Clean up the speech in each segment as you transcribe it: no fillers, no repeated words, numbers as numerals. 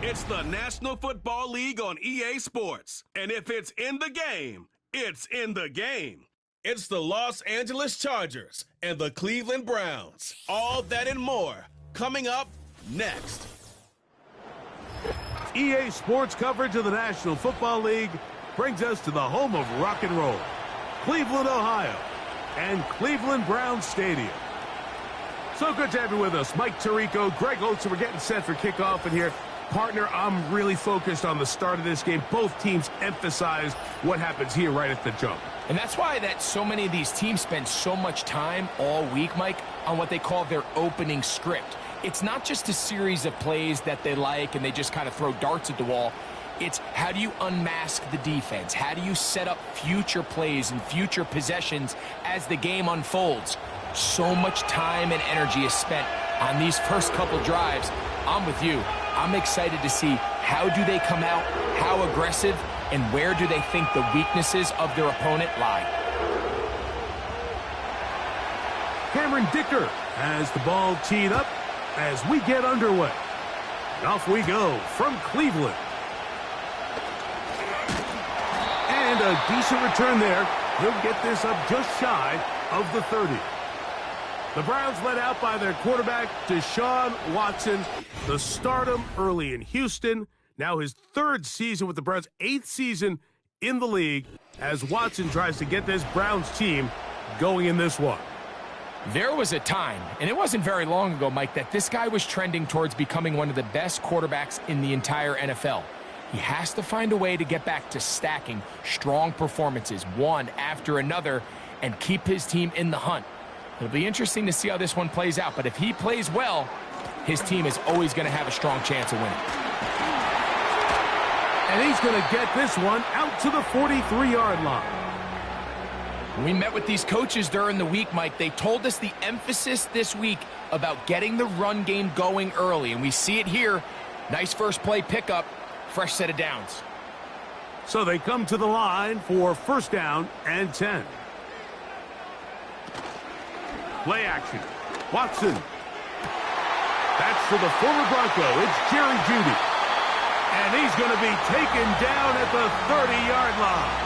It's the National Football League on EA Sports. And if it's in the game, it's in the game. It's the Los Angeles Chargers and the Cleveland Browns. All that and more coming up next. EA Sports coverage of the National Football League brings us to the home of rock and roll, Cleveland, Ohio, and Cleveland Browns Stadium. So good to have you with us. Mike Tirico, Greg Olsen. We're getting set for kickoff in here. Partner, I'm really focused on the start of this game. Both teams emphasize what happens here right at the jump. And that's why so many of these teams spend so much time all week, Mike, on what they call their opening script. It's not just a series of plays that they like and they just kind of throw darts at the wall. It's how do you unmask the defense? How do you set up future plays and future possessions as the game unfolds? So much time and energy is spent on these first couple drives. I'm with you. I'm excited to see how do they come out, how aggressive, and where do they think the weaknesses of their opponent lie. Cameron Dicker has the ball teed up as we get underway. And off we go from Cleveland. And a decent return there. He'll get this up just shy of the 30. The Browns led out by their quarterback, Deshaun Watson. The stardom early in Houston. Now his third season with the Browns, 8th season in the league, as Watson tries to get this Browns team going in this one. There was a time, and it wasn't very long ago, Mike, that this guy was trending towards becoming one of the best quarterbacks in the entire NFL. He has to find a way to get back to stacking strong performances, one after another, and keep his team in the hunt. It'll be interesting to see how this one plays out, but if he plays well, his team is always going to have a strong chance of winning. And he's going to get this one out to the 43-yard line. When we met with these coaches during the week, Mike, they told us the emphasis this week about getting the run game going early, and we see it here. Nice first play pickup, fresh set of downs. So they come to the line for first down and 10. Play action. Watson. That's for the former Bronco. It's Jerry Jeudy. And he's going to be taken down at the 30-yard line.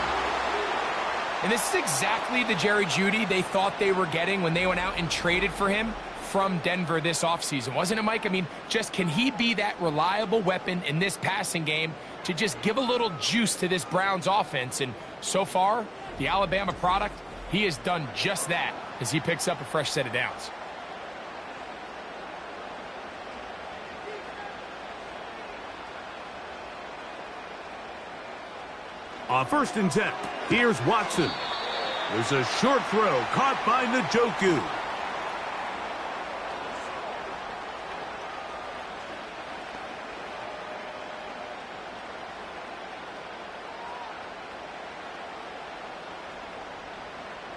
And this is exactly the Jerry Jeudy they thought they were getting when they went out and traded for him from Denver this offseason. Wasn't it, Mike? I mean, just can he be that reliable weapon in this passing game to just give a little juice to this Browns offense? And so far, the Alabama product, he has done just that as he picks up a fresh set of downs. On first and 10, here's Watson. There's a short throw caught by Njoku.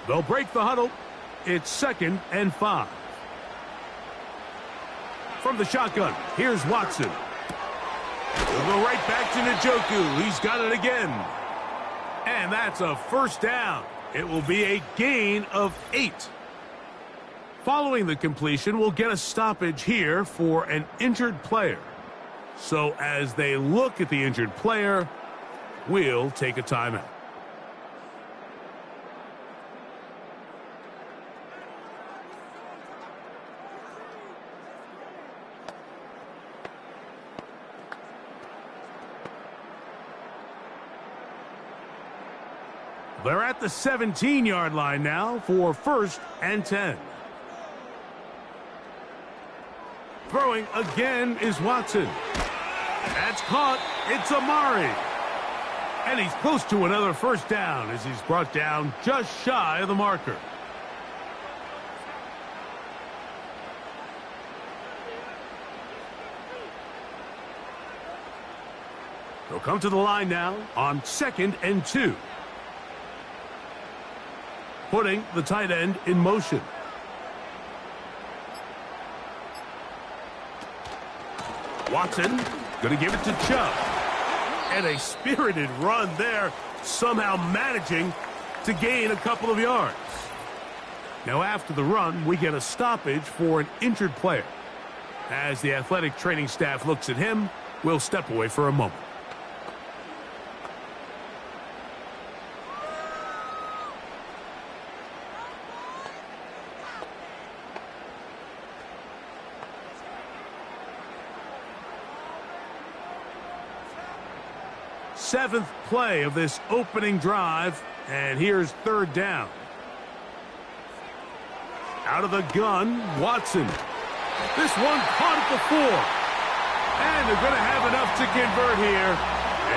They'll break the huddle. It's 2nd and 5. From the shotgun, here's Watson. We'll go right back to Njoku. He's got it again. And that's a first down. It will be a gain of 8. Following the completion, we'll get a stoppage here for an injured player. So as they look at the injured player, we'll take a timeout. They're at the 17-yard line now for first and 10. Throwing again is Watson. That's caught. It's Amari. And he's close to another first down as he's brought down just shy of the marker. They'll come to the line now on 2nd and 2. Putting the tight end in motion. Watson going to give it to Chubb. And a spirited run there, somehow managing to gain a couple of yards. Now after the run, we get a stoppage for an injured player. As the athletic training staff looks at him, We'll step away for a moment. Seventh play of this opening drive, and here's third down. Out of the gun, Watson. This one caught at the 4. And they're going to have enough to convert here.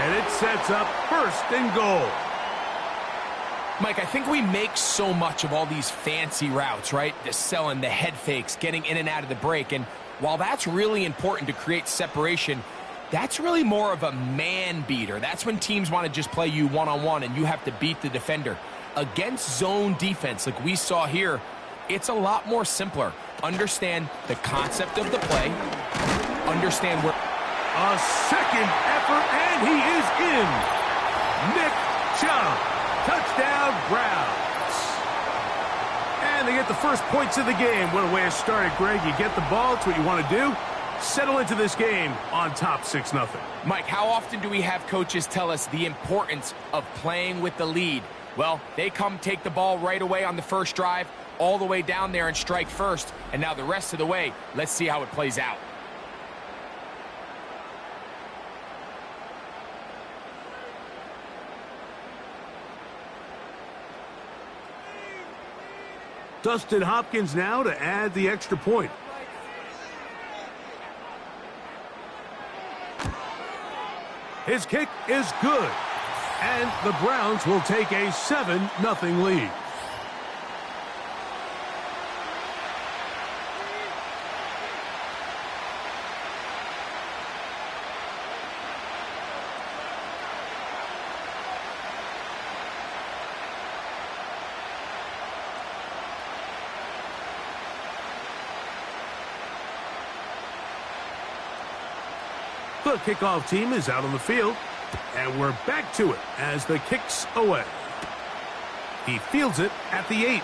And it sets up first and goal. Mike, I think we make so much of all these fancy routes, right? The selling, the head fakes, getting in and out of the break. And while that's really important to create separation, that's really more of a man beater. That's when teams want to just play you one-on-one and you have to beat the defender. Against zone defense like we saw here, it's a lot more simpler. Understand the concept of the play. Understand where... A second effort, and he is in. Nick Chubb. Touchdown, Browns. And they get the first points of the game. What a way to start it, Greg. You get the ball. It's what you want to do. Settle into this game on top 6-0. Mike, how often do we have coaches tell us the importance of playing with the lead? Well, they come take the ball right away on the first drive, all the way down there and strike first. And now the rest of the way, let's see how it plays out. Dustin Hopkins now to add the extra point. His kick is good. And the Browns will take a 7-0 lead. The kickoff team is out on the field, and we're back to it as the kick's away. He fields it at the 8.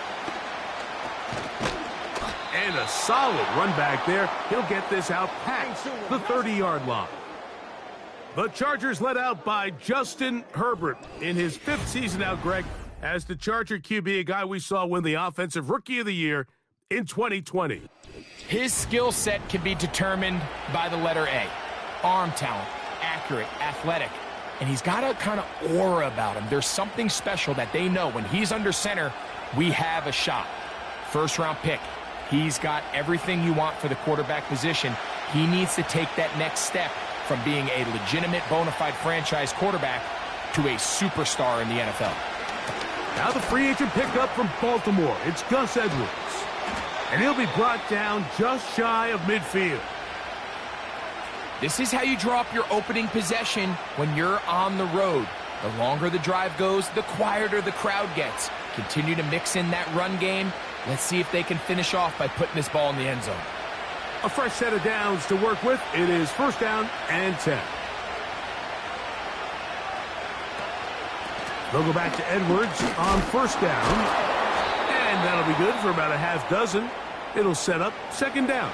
And a solid run back there. He'll get this out past the 30-yard line. The Chargers led out by Justin Herbert in his 5th season out, Greg, as the Charger QB, a guy we saw win the Offensive Rookie of the Year in 2020. His skill set can be determined by the letter A. Arm talent, accurate, athletic, and he's got a kind of aura about him. There's something special that they know when he's under center, we have a shot. First-round pick. He's got everything you want for the quarterback position. He needs to take that next step from being a legitimate, bona fide franchise quarterback to a superstar in the NFL. Now the free agent pickup from Baltimore. It's Gus Edwards. And he'll be brought down just shy of midfield. This is how you draw up your opening possession when you're on the road. The longer the drive goes, the quieter the crowd gets. Continue to mix in that run game. Let's see if they can finish off by putting this ball in the end zone. A fresh set of downs to work with. It is first down and 10. They'll go back to Edwards on first down. And that'll be good for about a half dozen. It'll set up second down.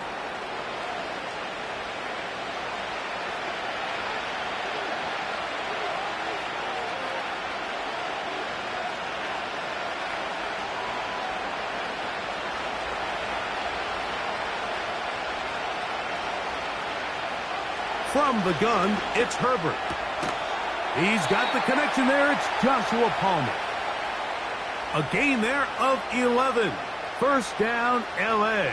From the gun, it's Herbert. He's got the connection there. It's Joshua Palmer. A gain there of 11. First down, L.A.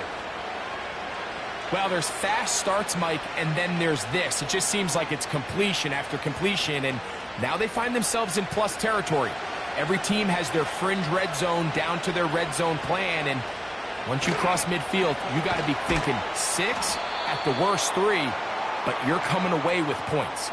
Well, there's fast starts, Mike, and then there's this. It just seems like it's completion after completion, and now they find themselves in plus territory. Every team has their fringe red zone down to their red zone plan, and once you cross midfield, you got to be thinking 6, at the worst 3, but you're coming away with points.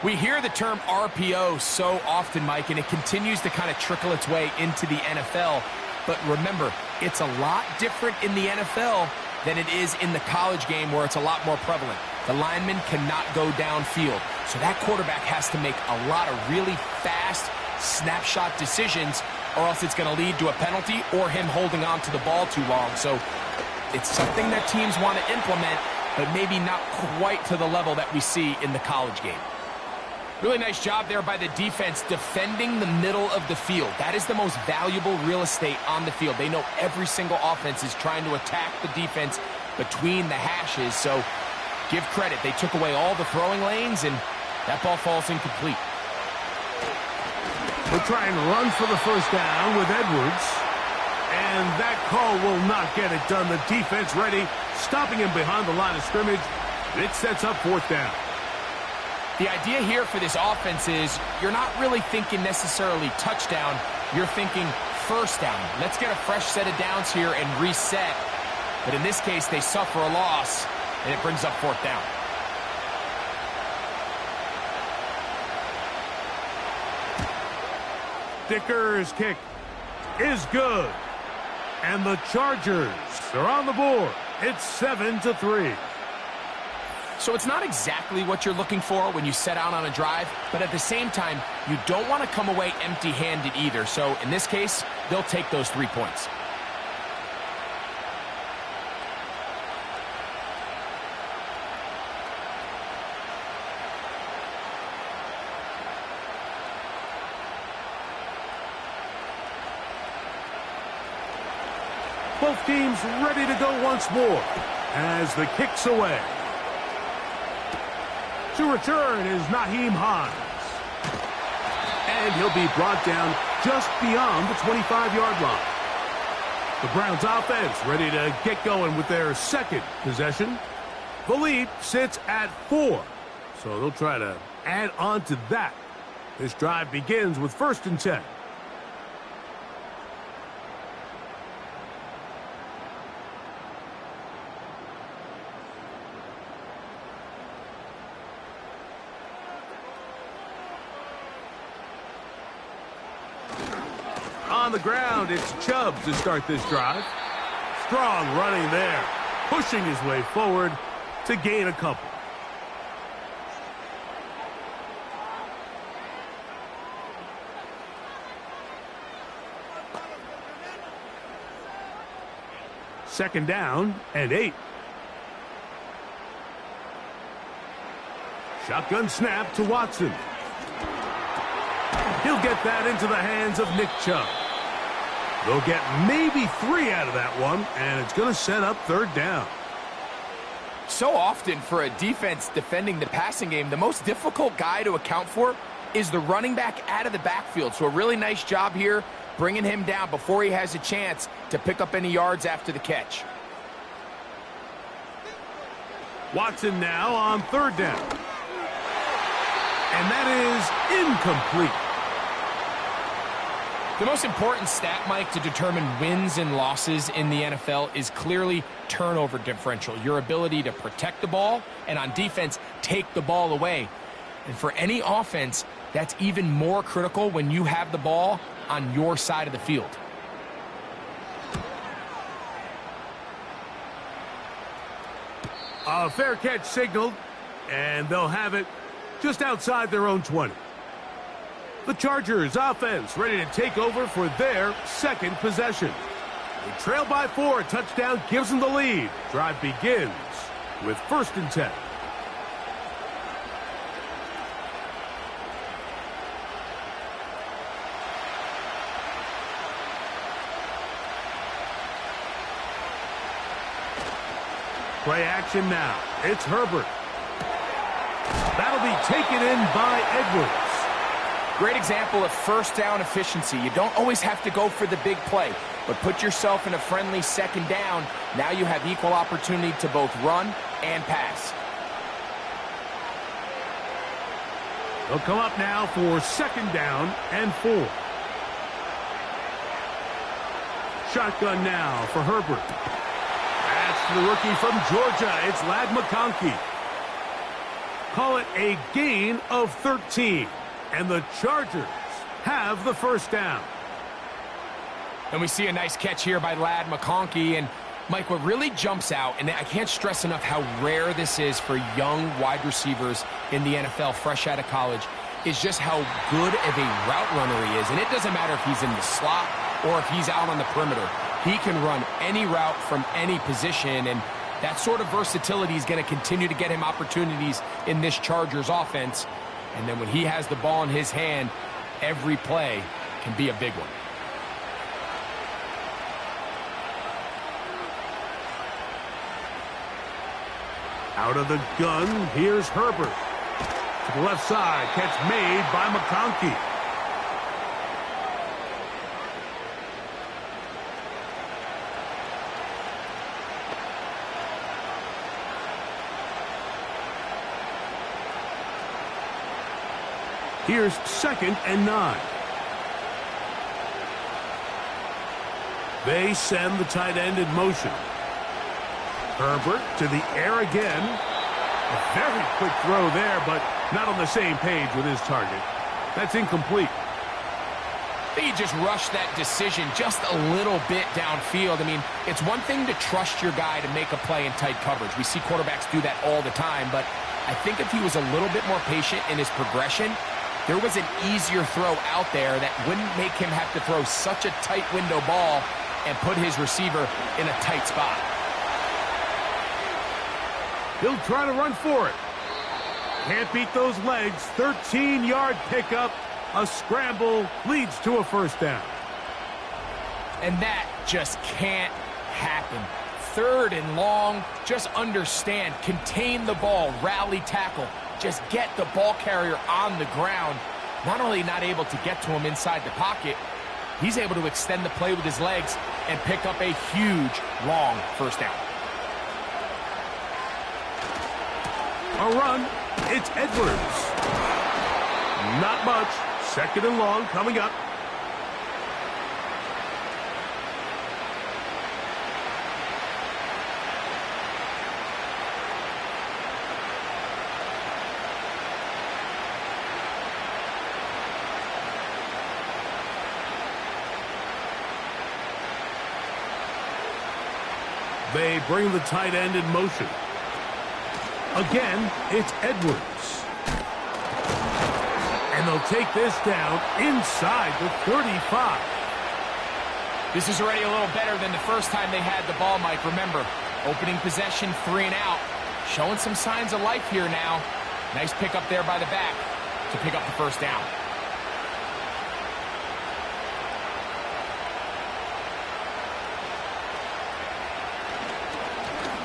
We hear the term RPO so often, Mike, and it continues to kind of trickle its way into the NFL. But remember, it's a lot different in the NFL than it is in the college game where it's a lot more prevalent. The lineman cannot go downfield, so that quarterback has to make a lot of really fast snapshot decisions, or else it's going to lead to a penalty or him holding on to the ball too long. So it's something that teams want to implement, but maybe not quite to the level that we see in the college game. Really nice job there by the defense defending the middle of the field. That is the most valuable real estate on the field. They know every single offense is trying to attack the defense between the hashes, so give credit. They took away all the throwing lanes, and that ball falls incomplete. We'll try and run for the first down with Edwards. And that call will not get it done. The defense ready, stopping him behind the line of scrimmage. It sets up fourth down. The idea here for this offense is you're not really thinking necessarily touchdown. You're thinking first down. Let's get a fresh set of downs here and reset. But in this case, they suffer a loss, and it brings up fourth down. Dicker's kick is good. And the Chargers are on the board. It's 7-3. So it's not exactly what you're looking for when you set out on a drive, but at the same time, you don't want to come away empty-handed either. So in this case, they'll take those 3 points. Both teams ready to go once more as the kick's away. To return is Naheem Hines. And he'll be brought down just beyond the 25-yard line. The Browns offense ready to get going with their second possession. The lead sits at 4, so they'll try to add on to that. This drive begins with 1st and 10. On the ground, it's Chubb to start this drive. Strong running there, pushing his way forward to gain a couple. Second down and 8. Shotgun snap to Watson. He'll get that into the hands of Nick Chubb. They'll get maybe 3 out of that one, and it's going to set up 3rd down. So often for a defense defending the passing game, the most difficult guy to account for is the running back out of the backfield. So a really nice job here bringing him down before he has a chance to pick up any yards after the catch. Watson now on 3rd down. And that is incomplete. The most important stat, Mike, to determine wins and losses in the NFL is clearly turnover differential, your ability to protect the ball and on defense take the ball away. And for any offense, that's even more critical when you have the ball on your side of the field. A fair catch signaled, and they'll have it just outside their own 20. The Chargers offense ready to take over for their second possession. They trail by 4. A touchdown gives them the lead. Drive begins with 1st and 10. Play action now. It's Herbert. That'll be taken in by Edwards. Great example of first down efficiency. You don't always have to go for the big play, but put yourself in a friendly second down. Now you have equal opportunity to both run and pass. They'll come up now for 2nd down and 4. Shotgun now for Herbert. That's the rookie from Georgia. It's Lad McConkey. Call it a gain of 13. And the Chargers have the 1st down. And we see a nice catch here by Lad McConkey. And, Mike, what really jumps out, and I can't stress enough how rare this is for young wide receivers in the NFL fresh out of college, is just how good of a route runner he is. And it doesn't matter if he's in the slot or if he's out on the perimeter. He can run any route from any position. And That sort of versatility is going to continue to get him opportunities in this Chargers offense. And then when he has the ball in his hand, every play can be a big one. Out of the gun, here's Herbert. To the left side, catch made by McConkey. Here's 2nd and 9. They send the tight end in motion. Herbert to the air again. A very quick throw there, but not on the same page with his target. That's incomplete. I think he just rushed that decision just a little bit downfield. I mean, it's one thing to trust your guy to make a play in tight coverage. We see quarterbacks do that all the time, but I think if he was a little bit more patient in his progression, there was an easier throw out there that wouldn't make him have to throw such a tight window ball and put his receiver in a tight spot. He'll try to run for it. Can't beat those legs. 13-yard pickup. A scramble leads to a first down. And that just can't happen. 3rd and long, just understand, contain the ball, rally tackle. Just get the ball carrier on the ground. Not only not able to get to him inside the pocket, he's able to extend the play with his legs and pick up a huge, long first down. A run. It's Edwards. Not much. 2nd and long coming up. They bring the tight end in motion. Again, it's Edwards. And they'll take this down inside the 35. This is already a little better than the first time they had the ball, Mike. Remember, opening possession, 3 and out. Showing some signs of life here now. Nice pickup there by the back to pick up the first down.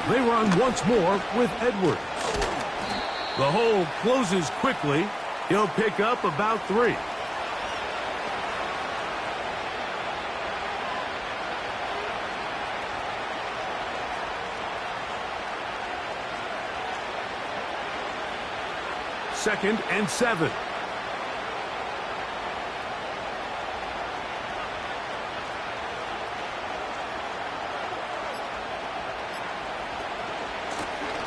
They run once more with Edwards. The hole closes quickly. He'll pick up about 3. Second and 7.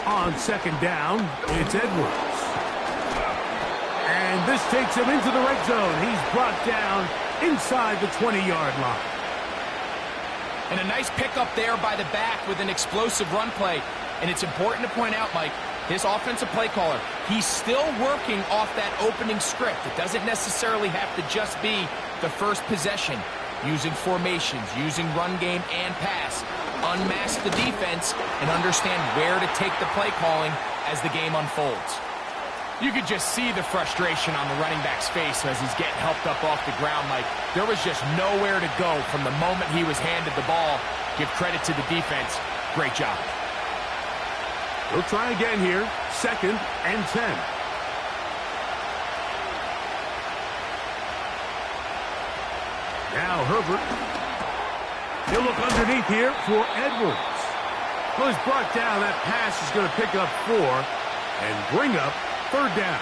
On 2nd down, it's Edwards. And this takes him into the red zone. He's brought down inside the 20-yard line. And a nice pickup there by the back with an explosive run play. And it's important to point out, Mike, this offensive play caller, he's still working off that opening script. It doesn't necessarily have to just be the first possession. Using formations, using run game and pass. Unmask the defense and understand where to take the play calling as the game unfolds. You could just see the frustration on the running back's face as he's getting helped up off the ground. Like, there was just nowhere to go from the moment he was handed the ball. Give credit to the defense. Great job. We'll try again here. 2nd and 10. Now Herbert. He'll look underneath here for Edwards. Well, he's brought down. That pass is going to pick up 4 and bring up 3rd down.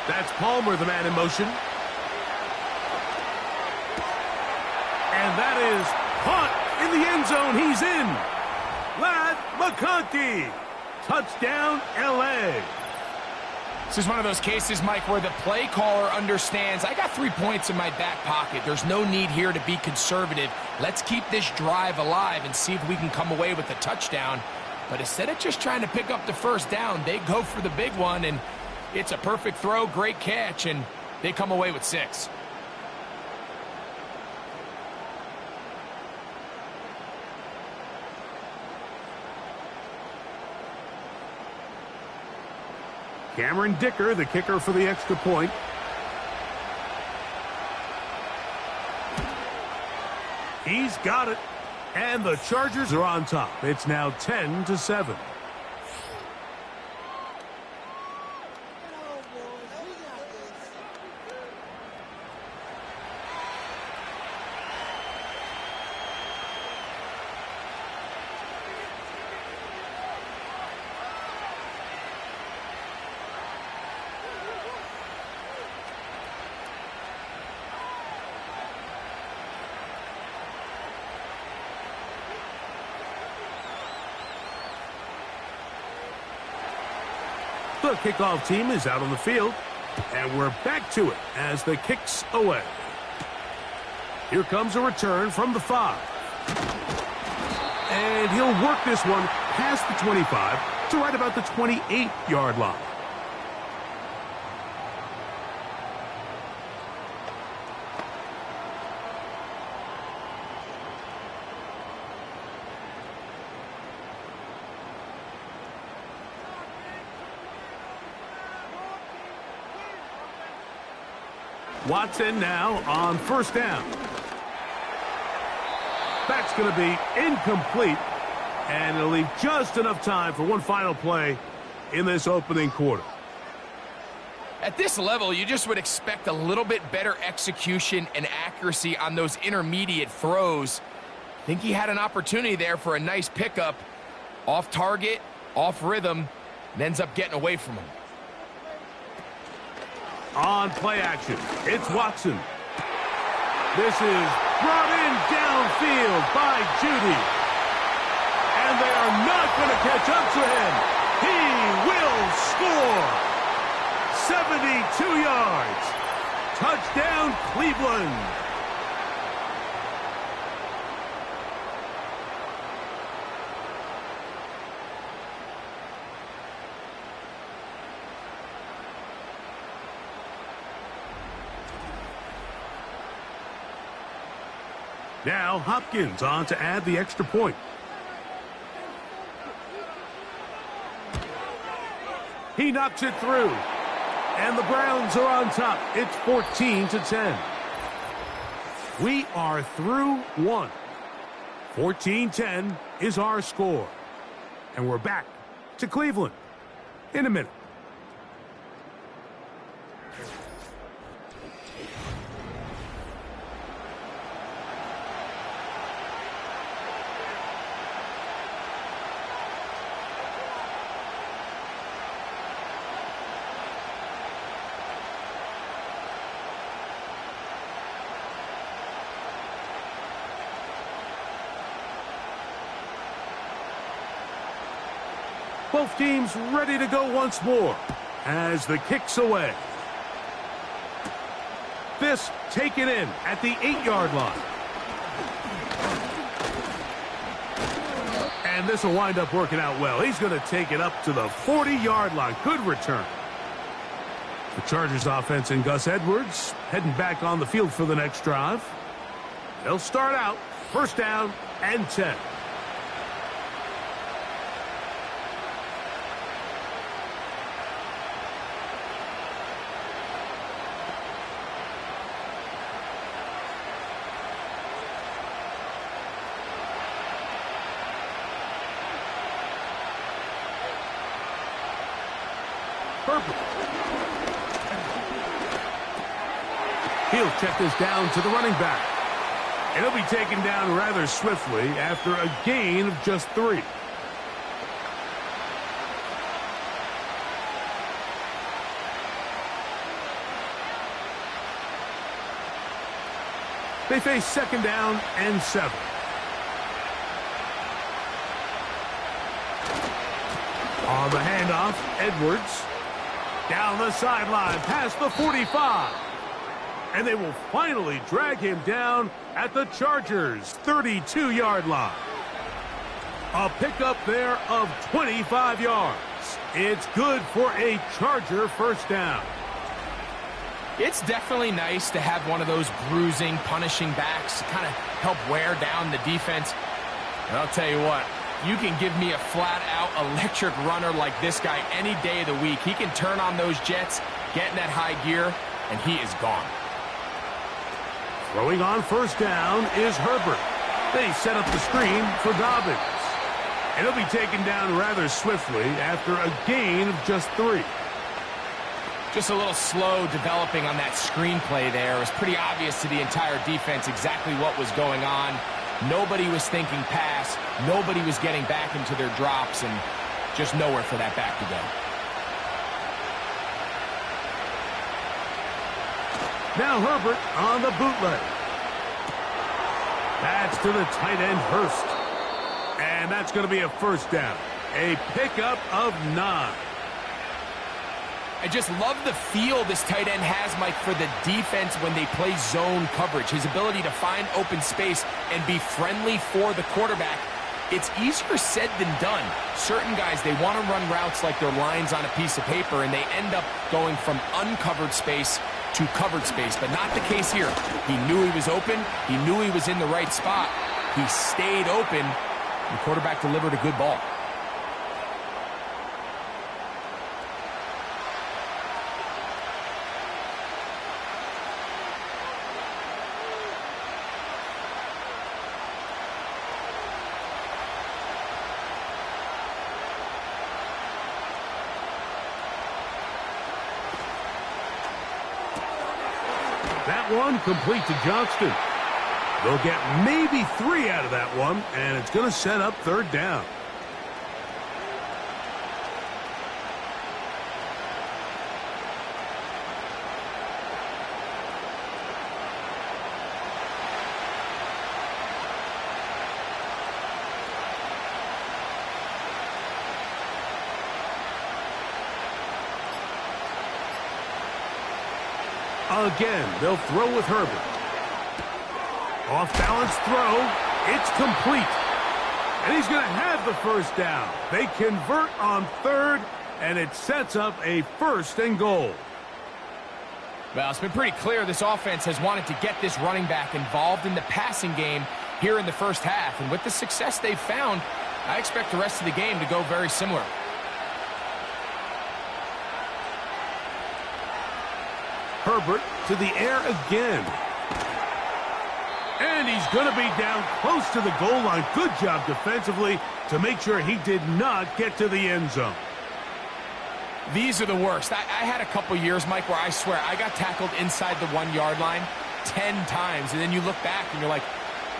That's Palmer, the man in motion. And that is caught in the end zone. He's in. Lad McConkey. Touchdown, L.A. This is one of those cases, Mike, where the play caller understands, I got 3 points in my back pocket. There's no need here to be conservative. Let's keep this drive alive and see if we can come away with a touchdown. But instead of just trying to pick up the first down, they go for the big one, and it's a perfect throw, great catch, and they come away with 6. Cameron Dicker, the kicker for the extra point. He's got it. And the Chargers are on top. It's now 10-7. The kickoff team is out on the field, and we're back to it as the kick's away. Here comes a return from the 5. And he'll work this one past the 25 to right about the 28-yard line. Watson now on first down. That's going to be incomplete, and it'll leave just enough time for one final play in this opening quarter. At this level, you just would expect a little bit better execution and accuracy on those intermediate throws. I think he had an opportunity there for a nice pickup. Off target, off rhythm, and ends up getting away from him. On play action, it's Watson. This is brought in downfield by Judy. And they are not going to catch up to him. He will score. 72 yards. Touchdown, Cleveland. Now Hopkins on to add the extra point. He knocks it through. And the Browns are on top. It's 14-10. We are through one. 14-10 is our score. And we're back to Cleveland in a minute. Both teams ready to go once more as the kick's away. This taken in at the 8-yard line. And this will wind up working out well. He's going to take it up to the 40-yard line. Good return. The Chargers offense and Gus Edwards heading back on the field for the next drive. They'll start out first down and 10. He'll check this down to the running back. And he'll be taken down rather swiftly after a gain of just 3. They face second down and 7. On the handoff, Edwards. Down the sideline, past the 45. And they will finally drag him down at the Chargers' 32-yard line. A pickup there of 25 yards. It's good for a Charger first down. It's definitely nice to have one of those bruising, punishing backs to kind of help wear down the defense. And I'll tell you what, you can give me a flat-out electric runner like this guy any day of the week. He can turn on those jets, get in that high gear, and he is gone. Throwing on first down is Herbert. They set up the screen for Dobbins. And he'll be taken down rather swiftly after a gain of just 3. Just a little slow developing on that screenplay there. It was pretty obvious to the entire defense exactly what was going on. Nobody was thinking pass. Nobody was getting back into their drops, and just nowhere for that back to go. Now Herbert on the bootleg. That's to the tight end Hurst. And that's going to be a first down. A pickup of 9. I just love the feel this tight end has, Mike, for the defense when they play zone coverage. His ability to find open space and be friendly for the quarterback. It's easier said than done. Certain guys, they want to run routes like they're lines on a piece of paper, and they end up going from uncovered space to covered space, but not the case here. He knew he was open. He knew he was in the right spot. He stayed open. The quarterback delivered a good ball. That one complete to Johnston. They'll get maybe 3 out of that one, and it's going to set up third down. Again, they'll throw with Herbert. Off-balance throw. It's complete. And he's going to have the first down. They convert on third, and it sets up a first and goal. Well, it's been pretty clear this offense has wanted to get this running back involved in the passing game here in the first half. And with the success they've found, I expect the rest of the game to go very similar. Herbert to the air again. And he's going to be down close to the goal line. Good job defensively to make sure he did not get to the end zone. These are the worst. I had a couple years, Mike, where I swear I got tackled inside the 1-yard line 10 times. And then you look back and you're like,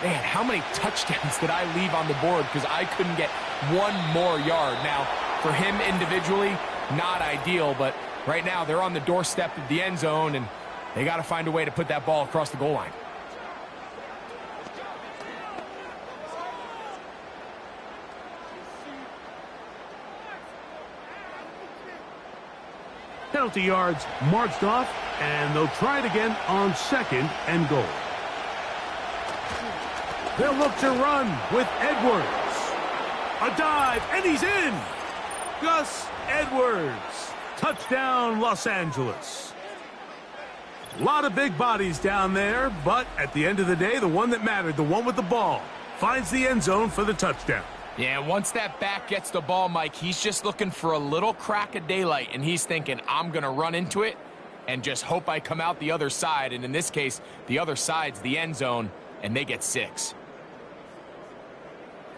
man, how many touchdowns did I leave on the board because I couldn't get one more yard? Now, for him individually, not ideal, but right now they're on the doorstep of the end zone, and they got to find a way to put that ball across the goal line. Penalty yards marched off, and they'll try it again on second and goal. They'll look to run with Edwards. A dive, and he's in. Gus Edwards. Touchdown, Los Angeles. A lot of big bodies down there, but at the end of the day, the one that mattered, the one with the ball, finds the end zone for the touchdown. Yeah, once that back gets the ball, Mike, he's just looking for a little crack of daylight, and he's thinking, I'm going to run into it and just hope I come out the other side. And in this case, the other side's the end zone, and they get 6.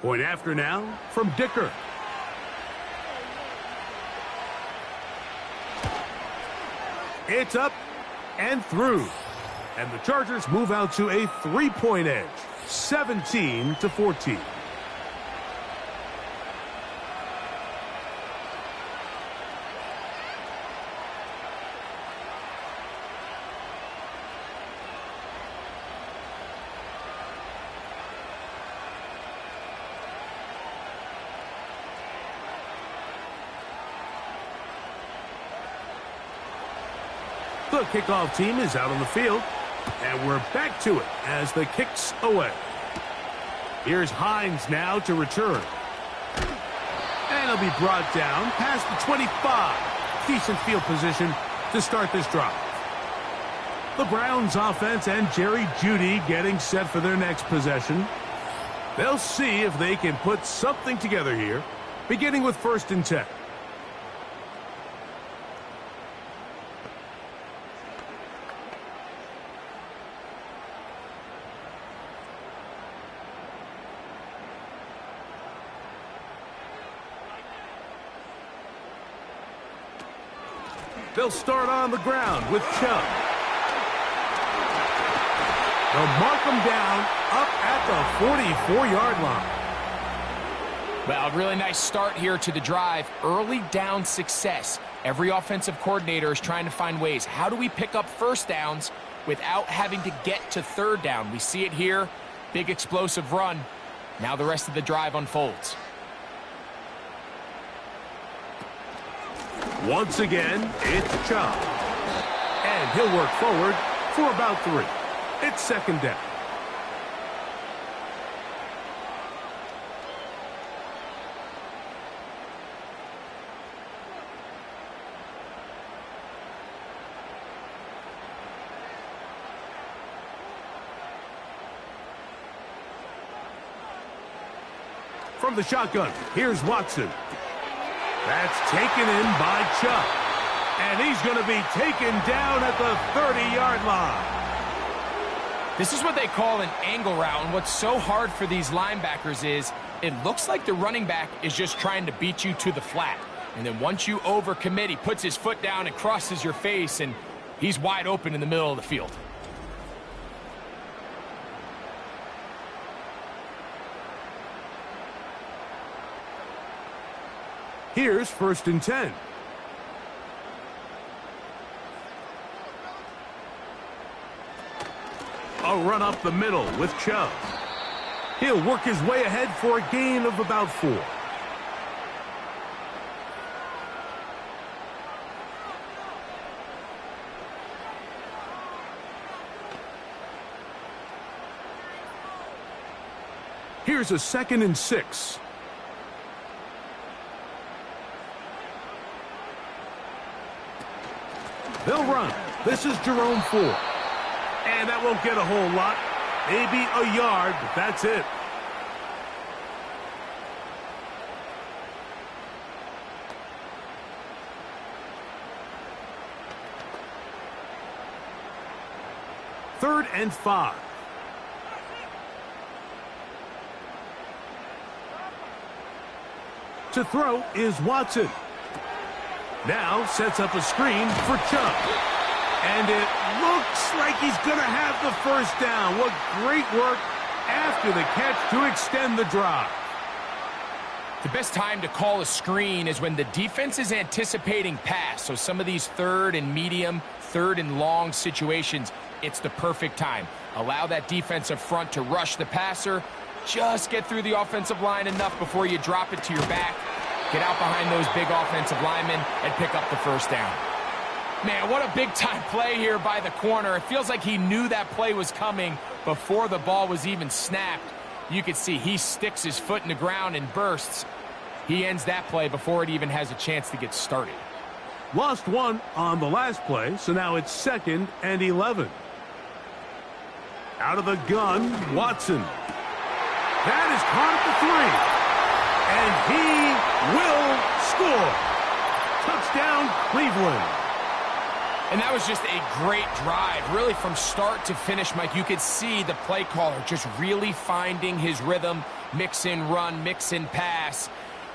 Point after now from Dicker. It's up and through. And the Chargers move out to a 3-point edge, 17-14. The kickoff team is out on the field, and we're back to it as the kick's away. Here's Hines now to return. And he'll be brought down past the 25. Decent field position to start this drive. The Browns offense and Jerry Jeudy getting set for their next possession. They'll see if they can put something together here, beginning with 1st and 10. They'll start on the ground with Chubb. They'll mark them down up at the 44-yard line. Well, really nice start here to the drive. Early down success. Every offensive coordinator is trying to find ways. How do we pick up 1st downs without having to get to 3rd down? We see it here. Big explosive run. Now the rest of the drive unfolds. Once again, it's Chubb. And he'll work forward for about 3. It's 2nd down. From the shotgun, here's Watson. That's taken in by Chubb. And he's going to be taken down at the 30-yard line. This is what they call an angle route, and what's so hard for these linebackers is it looks like the running back is just trying to beat you to the flat. And then once you overcommit, he puts his foot down and crosses your face, and he's wide open in the middle of the field. Here's 1st and 10. A run up the middle with Chubb. He'll work his way ahead for a gain of about 4. Here's a 2nd and 6. They'll run. This is Jerome Ford. And that won't get a whole lot. Maybe a yard, but that's it. Third and 5. To throw is Watson. Now sets up a screen for Chubb. And it looks like he's going to have the 1st down. What great work after the catch to extend the drive. The best time to call a screen is when the defense is anticipating pass. So some of these 3rd and medium, 3rd and long situations, it's the perfect time. Allow that defensive front to rush the passer. Just get through the offensive line enough before you drop it to your back. Get out behind those big offensive linemen and pick up the 1st down. Man, what a big-time play here by the corner. It feels like he knew that play was coming before the ball was even snapped. You can see he sticks his foot in the ground and bursts. He ends that play before it even has a chance to get started. Lost 1 on the last play, so now it's 2nd and 11. Out of the gun, Watson. That is caught at the 3. And he will score. Touchdown, Cleveland. And that was just a great drive, really from start to finish, Mike. You could see the play caller just really finding his rhythm, mix in run, mix in pass.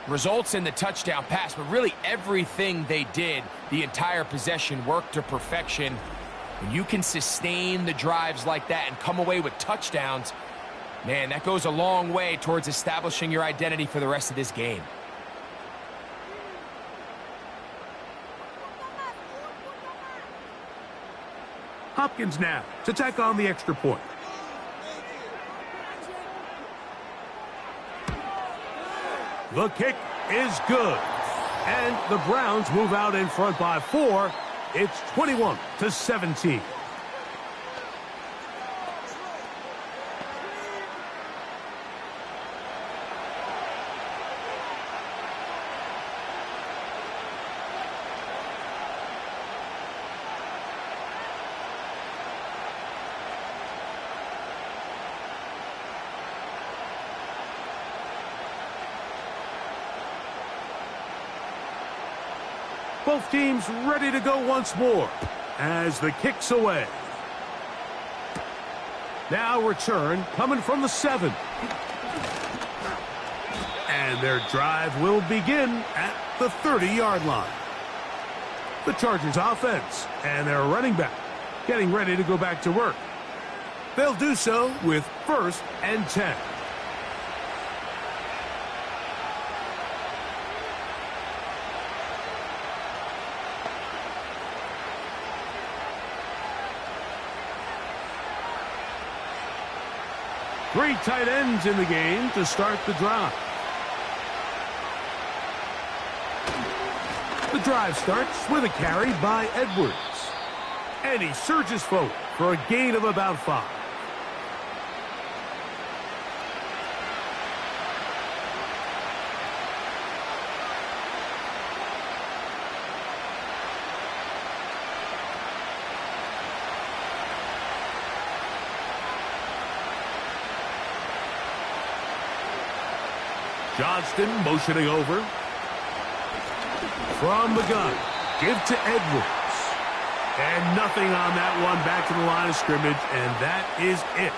Results in the touchdown pass, but really everything they did, the entire possession worked to perfection. When you can sustain the drives like that and come away with touchdowns, man, that goes a long way towards establishing your identity for the rest of this game. Hopkins now to tack on the extra point. The kick is good. And the Browns move out in front by 4 It's 21-17. Both teams ready to go once more as the kick's away. Now return coming from the 7. And their drive will begin at the 30-yard line. The Chargers offense and their running back getting ready to go back to work. They'll do so with 1st and 10. Three tight ends in the game to start the drive. The drive starts with a carry by Edwards. And he surges forward for a gain of about 5. Johnston motioning over. From the gun, give to Edwards. And nothing on that one, back to the line of scrimmage, and that is it.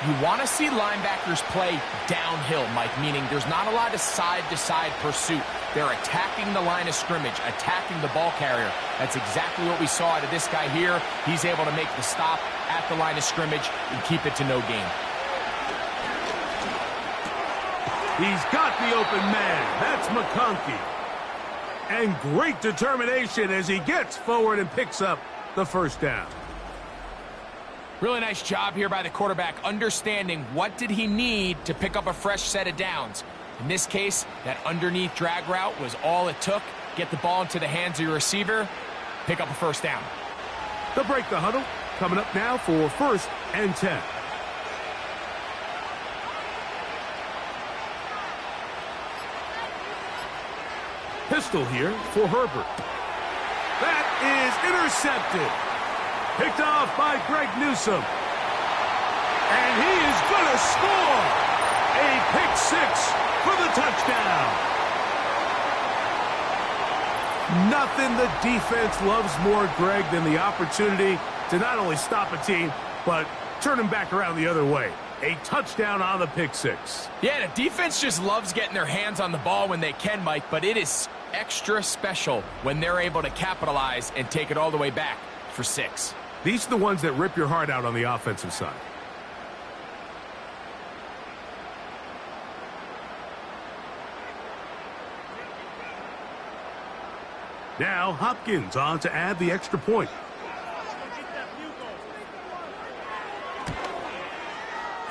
You want to see linebackers play downhill, Mike, meaning there's not a lot of side-to-side pursuit. They're attacking the line of scrimmage, attacking the ball carrier. That's exactly what we saw out of this guy here. He's able to make the stop at the line of scrimmage and keep it to no gain. He's got the open man. That's McConkey. And great determination as he gets forward and picks up the 1st down. Really nice job here by the quarterback, understanding what did he need to pick up a fresh set of downs. In this case, that underneath drag route was all it took. Get the ball into the hands of your receiver, pick up a 1st down. They'll break the huddle. Coming up now for 1st and 10. Pistol here for Herbert. That is intercepted. Picked off by Greg Newsome. And he is going to score. A pick 6 for the touchdown. Nothing the defense loves more, Greg, than the opportunity to not only stop a team, but turn them back around the other way. A touchdown on the pick 6. Yeah, the defense just loves getting their hands on the ball when they can, Mike, but it is extra special when they're able to capitalize and take it all the way back for 6. These are the ones that rip your heart out on the offensive side. Now Hopkins on to add the extra point.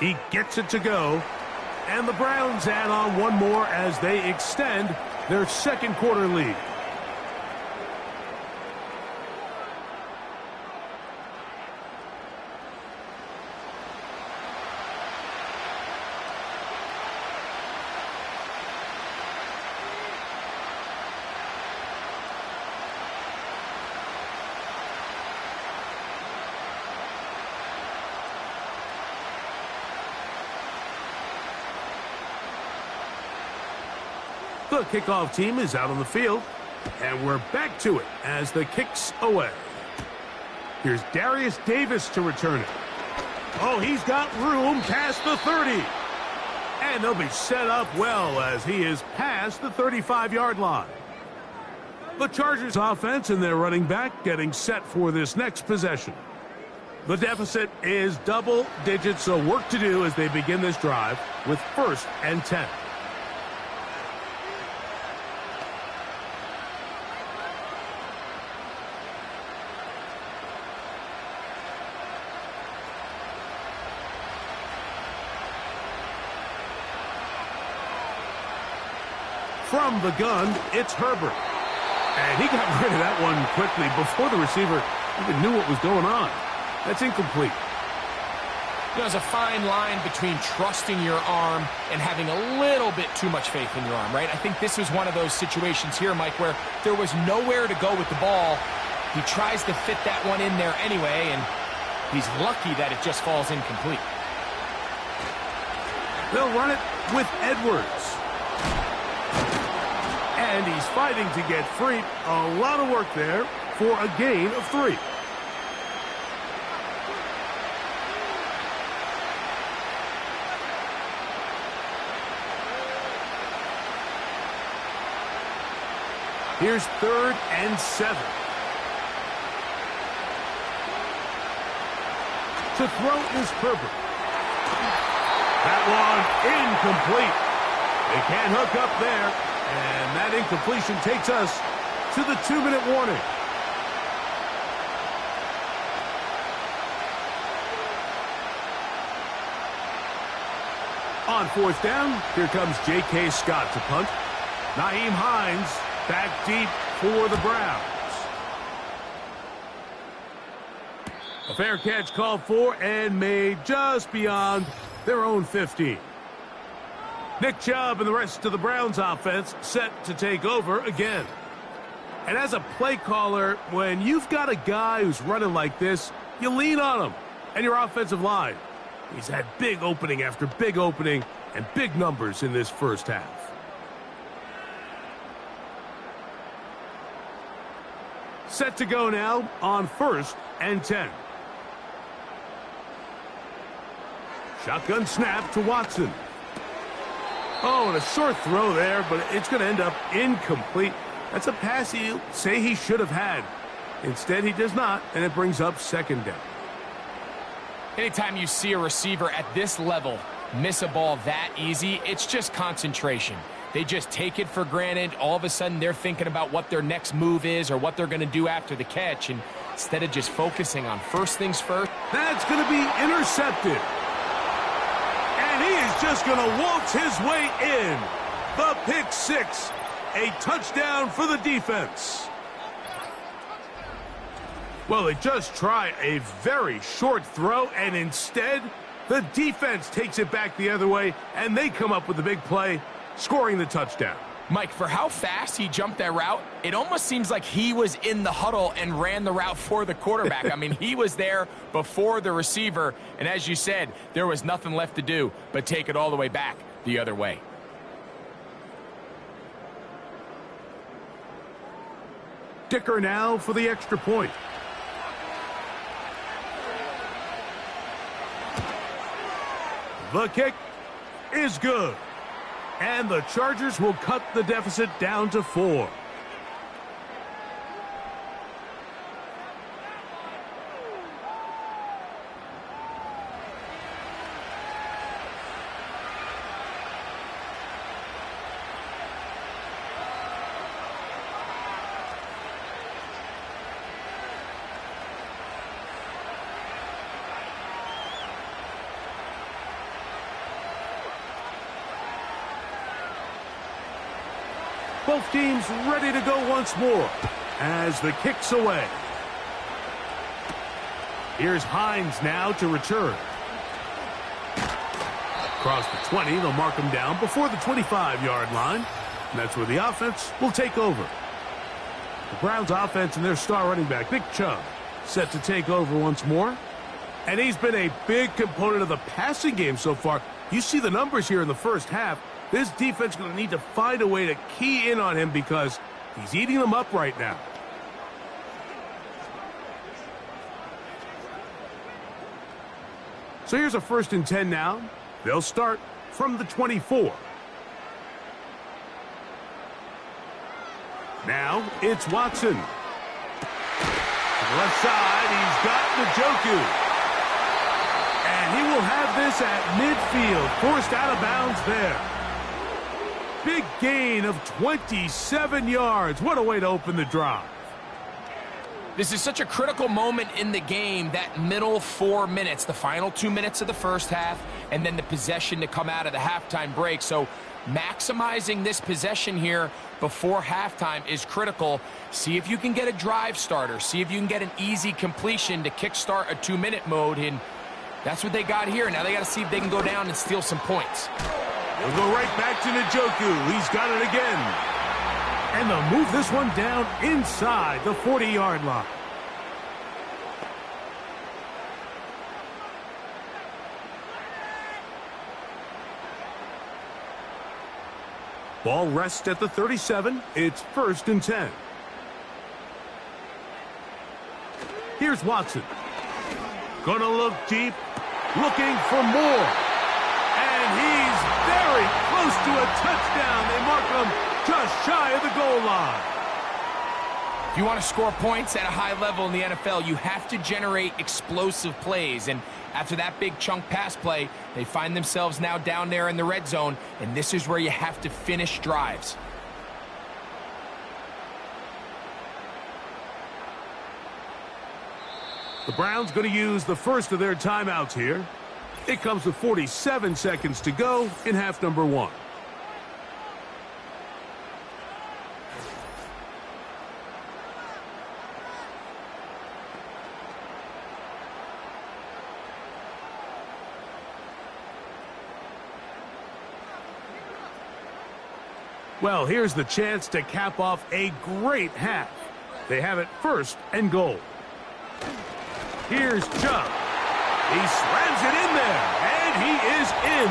He gets it to go. And the Browns add on one more as they extend their 2nd quarter lead. The kickoff team is out on the field, and we're back to it as the kick's away. Here's Darius Davis to return it. Oh, he's got room past the 30. And they'll be set up well as he is past the 35-yard line. The Chargers offense and their running back getting set for this next possession. The deficit is double digits, so work to do as they begin this drive with 1st and 10. From the gun, it's Herbert. And he got rid of that one quickly before the receiver even knew what was going on. That's incomplete. There's a fine line between trusting your arm and having a little bit too much faith in your arm, right? I think this was one of those situations here, Mike, where there was nowhere to go with the ball. He tries to fit that one in there anyway, and he's lucky that it just falls incomplete. They'll run it with Edwards. And he's fighting to get free. A lot of work there for a gain of 3. Here's 3rd and 7. To throw is Herbert. That one incomplete. They can't hook up there. And that incompletion takes us to the 2-minute warning. On 4th down, here comes J.K. Scott to punt. Nyheim Hines back deep for the Browns. A fair catch called for and made just beyond their own 15. Nick Chubb and the rest of the Browns offense set to take over again. And as a play caller, when you've got a guy who's running like this, you lean on him and your offensive line. He's had big opening after big opening and big numbers in this first half. Set to go now on 1st and 10. Shotgun snap to Watson. Oh, and a short throw there, but it's going to end up incomplete. That's a pass he'll say he should have had. Instead, he does not, and it brings up 2nd down. Anytime you see a receiver at this level miss a ball that easy, it's just concentration. They just take it for granted. All of a sudden, they're thinking about what their next move is or what they're going to do after the catch. And instead of just focusing on first things first. That's going to be intercepted. And he is just going to waltz his way in. The pick 6. A touchdown for the defense. Well, they just try a very short throw, and instead, the defense takes it back the other way, and they come up with a big play, scoring the touchdown. Mike, for how fast he jumped that route, it almost seems like he was in the huddle and ran the route for the quarterback. I mean, he was there before the receiver, and as you said, there was nothing left to do but take it all the way back the other way. Dicker now for the extra point. The kick is good. And the Chargers will cut the deficit down to 4. Both teams ready to go once more as the kick's away. Here's Hines now to return. Across the 20, they'll mark him down before the 25-yard line. And that's where the offense will take over. The Browns offense and their star running back, Nick Chubb, set to take over once more. And he's been a big component of the passing game so far. You see the numbers here in the first half. This defense is going to need to find a way to key in on him because he's eating them up right now. So here's a 1st and 10 now. They'll start from the 24. Now it's Watson. To the left side, he's got Njoku. And he will have this at midfield, forced out of bounds there. Big gain of 27 yards. What a way to open the drive. This is such a critical moment in the game, that middle 4 minutes, the final 2 minutes of the first half, and then the possession to come out of the halftime break. So Maximizing this possession here before halftime is critical. See if you can get a drive starter. See if you can get an easy completion to kickstart a 2-minute mode, and that's what they got here. Now they got to see if they can go down and steal some points. He'll go right back to Njoku. He's got it again. And they'll move this one down inside the 40-yard line. Ball rests at the 37. It's 1st and 10. Here's Watson. Gonna look deep, looking for more. And he's very close to a touchdown. They mark him just shy of the goal line. If you want to score points at a high level in the NFL, you have to generate explosive plays. And after that big chunk pass play, they find themselves now down there in the red zone, and this is where you have to finish drives. The Browns going to use the first of their timeouts here. It comes with 47 seconds to go in half number 1. Well, here's the chance to cap off a great half. They have it 1st and goal. Here's Chubb. He slams it in there, and he is in.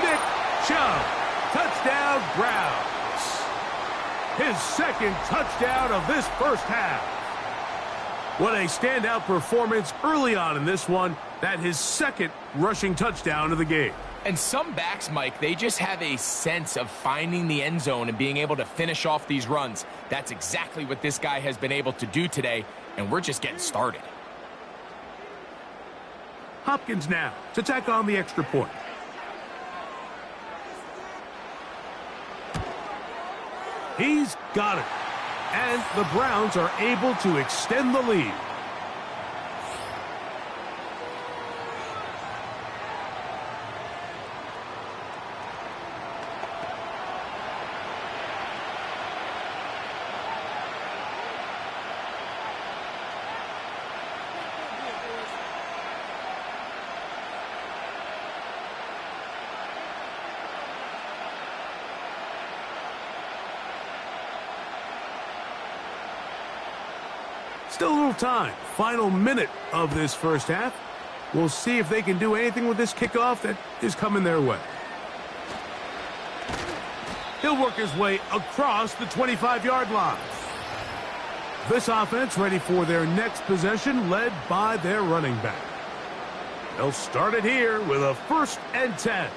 Nick Chubb, touchdown Browns. His 2nd touchdown of this first half. What a standout performance early on in this one. That his 2nd rushing touchdown of the game. And some backs, Mike, they just have a sense of finding the end zone and being able to finish off these runs. That's exactly what this guy has been able to do today, and we're just getting started. Hopkins now to tack on the extra point. He's got it. And the Browns are able to extend the lead. Still a little time. Final minute of this first half. We'll see if they can do anything with this kickoff that is coming their way. He'll work his way across the 25-yard line. This offense ready for their next possession, led by their running back. They'll start it here with a 1st and 10.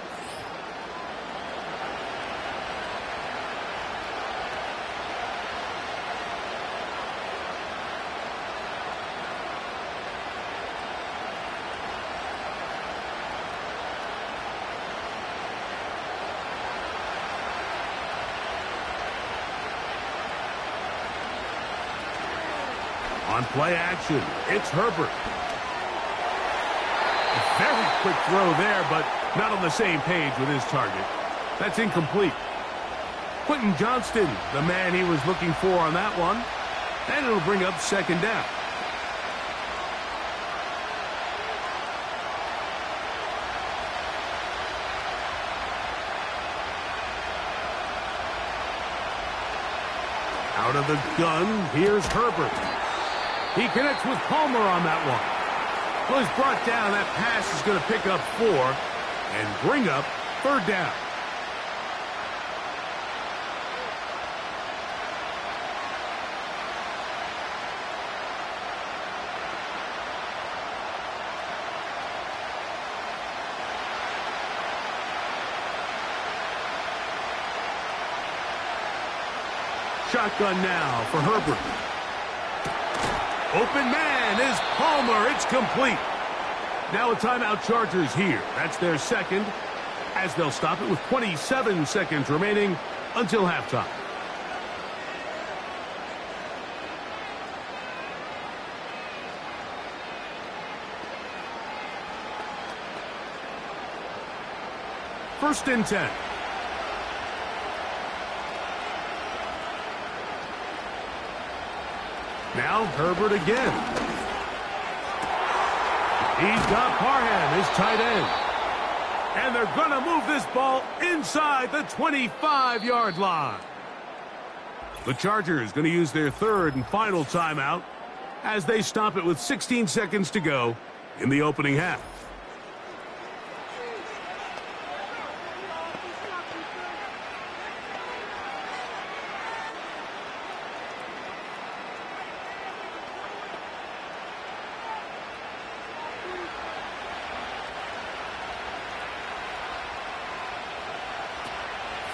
On play action, it's Herbert. A very quick throw there, but not on the same page with his target. That's incomplete. Quentin Johnston, the man he was looking for on that one. And it'll bring up 2nd down. Out of the gun, here's Herbert. He connects with Palmer on that one. Well, he's brought down. That pass is going to pick up 4 and bring up 3rd down. Shotgun now for Herbert. Open man is Palmer. It's complete. Now a timeout Chargers here. That's their 2nd, as they'll stop it with 27 seconds remaining until halftime. First and 10. Now Herbert again. He's got Parham, his tight end. And they're going to move this ball inside the 25-yard line. The Chargers going to use their third and final timeout as they stop it with 16 seconds to go in the opening half.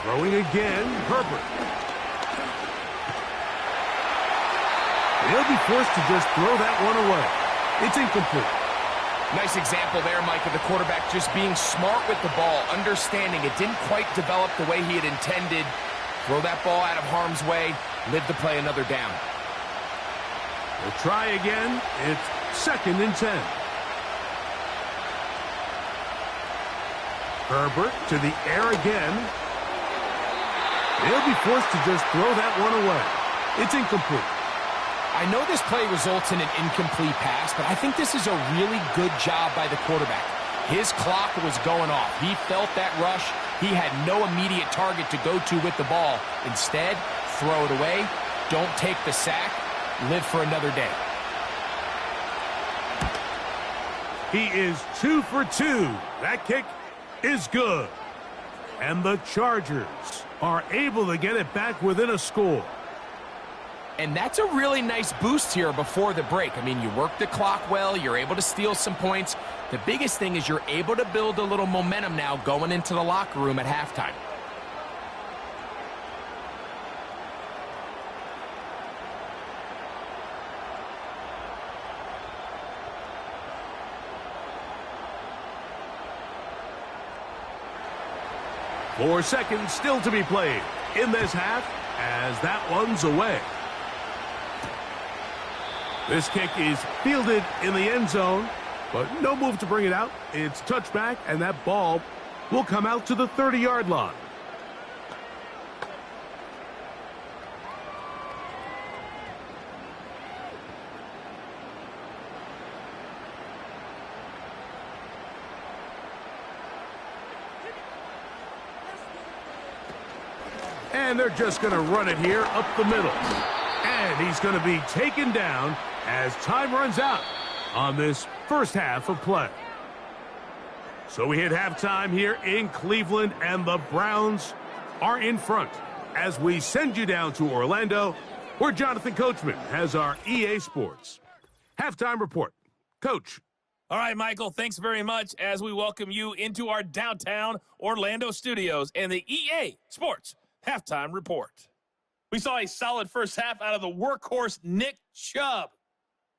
Throwing again, Herbert. He'll be forced to just throw that one away. It's incomplete. Nice example there, Mike, of the quarterback just being smart with the ball, understanding it didn't quite develop the way he had intended. Throw that ball out of harm's way, live to play another down. We'll try again. It's 2nd and 10. Herbert to the air again. He'll be forced to just throw that one away. It's incomplete. I know this play results in an incomplete pass, but I think this is a really good job by the quarterback. His clock was going off. He felt that rush. He had no immediate target to go to with the ball. Instead, throw it away. Don't take the sack. Live for another day. He is 2 for 2. That kick is good. And the Chargers are able to get it back within a score. And that's a really nice boost here before the break. I mean, you work the clock well. You're able to steal some points. The biggest thing is you're able to build a little momentum now going into the locker room at halftime. Four seconds still to be played in this half as that one's away. This kick is fielded in the end zone, but no move to bring it out. It's touchback, and that ball will come out to the 30-yard line. And they're just going to run it here up the middle. And he's going to be taken down as time runs out on this first half of play. So we hit halftime here in Cleveland, and the Browns are in front as we send you down to Orlando, where Jonathan Coachman has our EA Sports halftime report. Coach. All right, Michael, thanks very much as we welcome you into our downtown Orlando studios and the EA Sports halftime report. We saw a solid first half out of the workhorse Nick Chubb.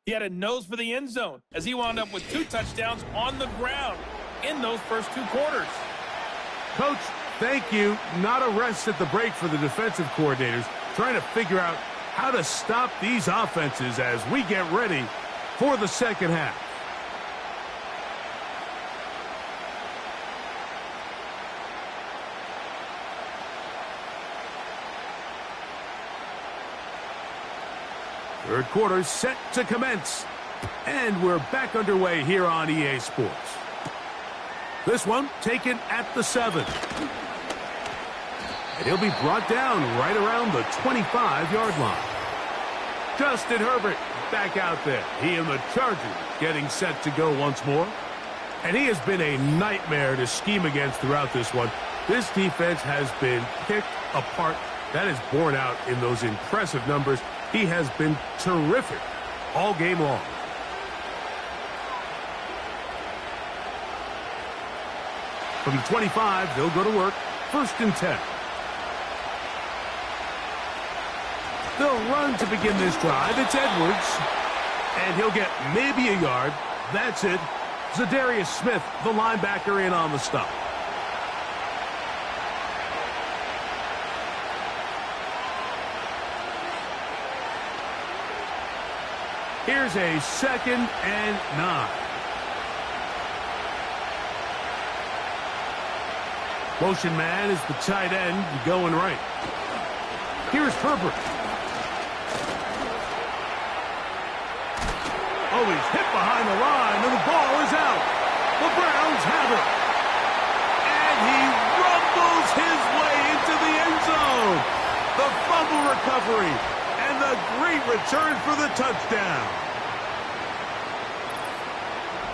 He had a nose for the end zone as he wound up with 2 touchdowns on the ground in those first 2 quarters. Coach, thank you. Not a rest at the break for the defensive coordinators, trying to figure out how to stop these offenses as we get ready for the second half. Third quarter set to commence. And we're back underway here on EA Sports. This one taken at the 7. And he'll be brought down right around the 25-yard line. Justin Herbert back out there. He and the Chargers getting set to go once more. And he has been a nightmare to scheme against throughout this one. This defense has been picked apart. That is borne out in those impressive numbers. He has been terrific all game long. From the 25, they'll go to work. 1st and 10. They'll run to begin this drive. It's Edwards. And he'll get maybe a yard. That's it. Zadarius Smith, the linebacker, in on the stop. Here's a 2nd and 9. Motion man is the tight end going right. Here's Herbert. Oh, he's hit behind the line, and the ball is out. The Browns have it. And he rumbles his way into the end zone. The fumble recovery, and the great return for the touchdown.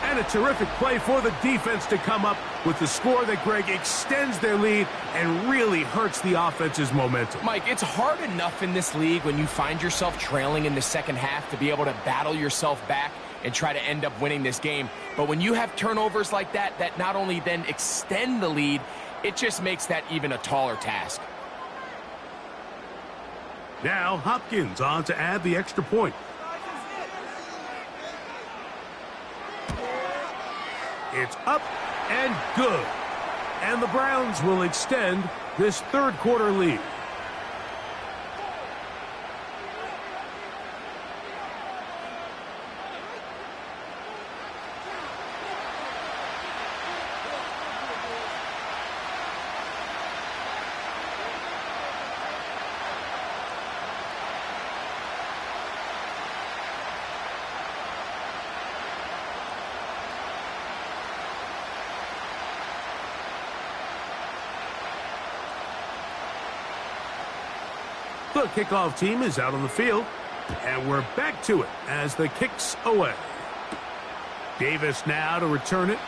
And a terrific play for the defense to come up with the score that, Greg, extends their lead and really hurts the offense's momentum. Mike, it's hard enough in this league when you find yourself trailing in the second half to be able to battle yourself back and try to end up winning this game. But when you have turnovers like that, that not only then extend the lead, it just makes that even a taller task. Now Hopkins on to add the extra point. It's up and good. And the Browns will extend this third quarter lead. The kickoff team is out on the field, and we're back to it as the kick's away. Davis now to return it,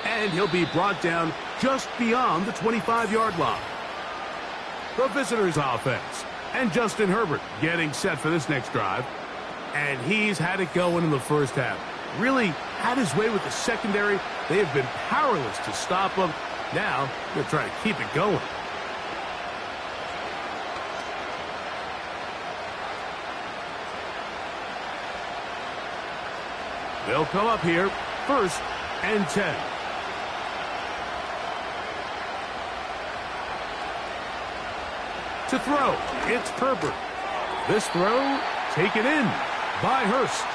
and he'll be brought down just beyond the 25-yard line. The visitors' offense, and Justin Herbert getting set for this next drive, and he's had it going in the first half. Really had his way with the secondary. They have been powerless to stop him. Now they're trying to keep it going. They'll come up here, 1st and 10. To throw, it's Herbert. This throw taken in by Hurst.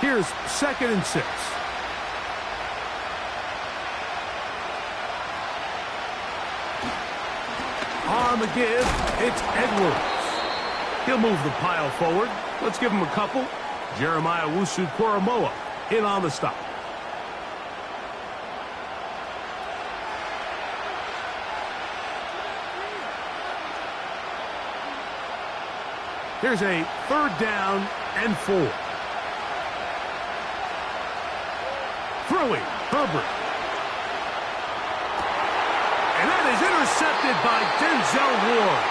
Here's 2nd and 6. On the give, it's Edwards. He'll move the pile forward. Let's give him a couple. Jeremiah Wusu-Koramoah in on the stop. Here's a 3rd down and 4. Throwing, Herbert. And that is intercepted by Denzel Ward.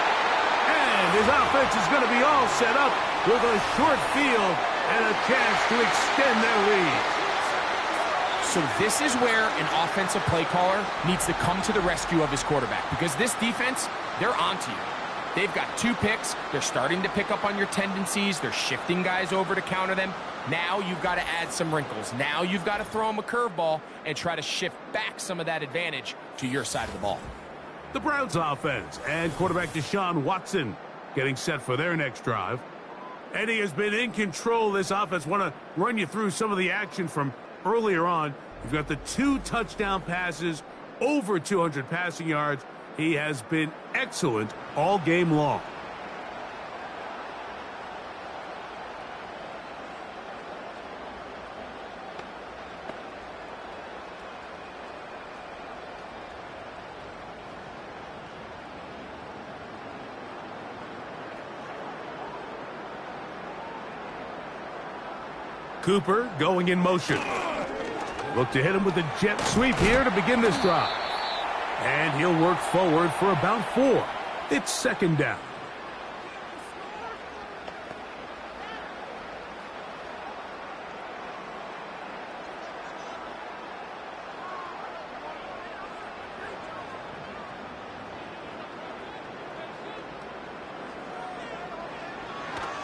And his offense is going to be all set up with a short field and a chance to extend their lead. So this is where an offensive play caller needs to come to the rescue of his quarterback, because this defense, they're onto you. They've got 2 picks. They're starting to pick up on your tendencies. They're shifting guys over to counter them. Now you've got to add some wrinkles. Now you've got to throw them a curveball and try to shift back some of that advantage to your side of the ball. The Browns offense and quarterback Deshaun Watson getting set for their next drive. And he has been in control of this offense. Want to run you through some of the action from earlier on. You've got the 2 touchdown passes, over 200 passing yards. He has been excellent all game long. Cooper going in motion. Look to hit him with a jet sweep here to begin this drive. And he'll work forward for about 4. It's 2nd down.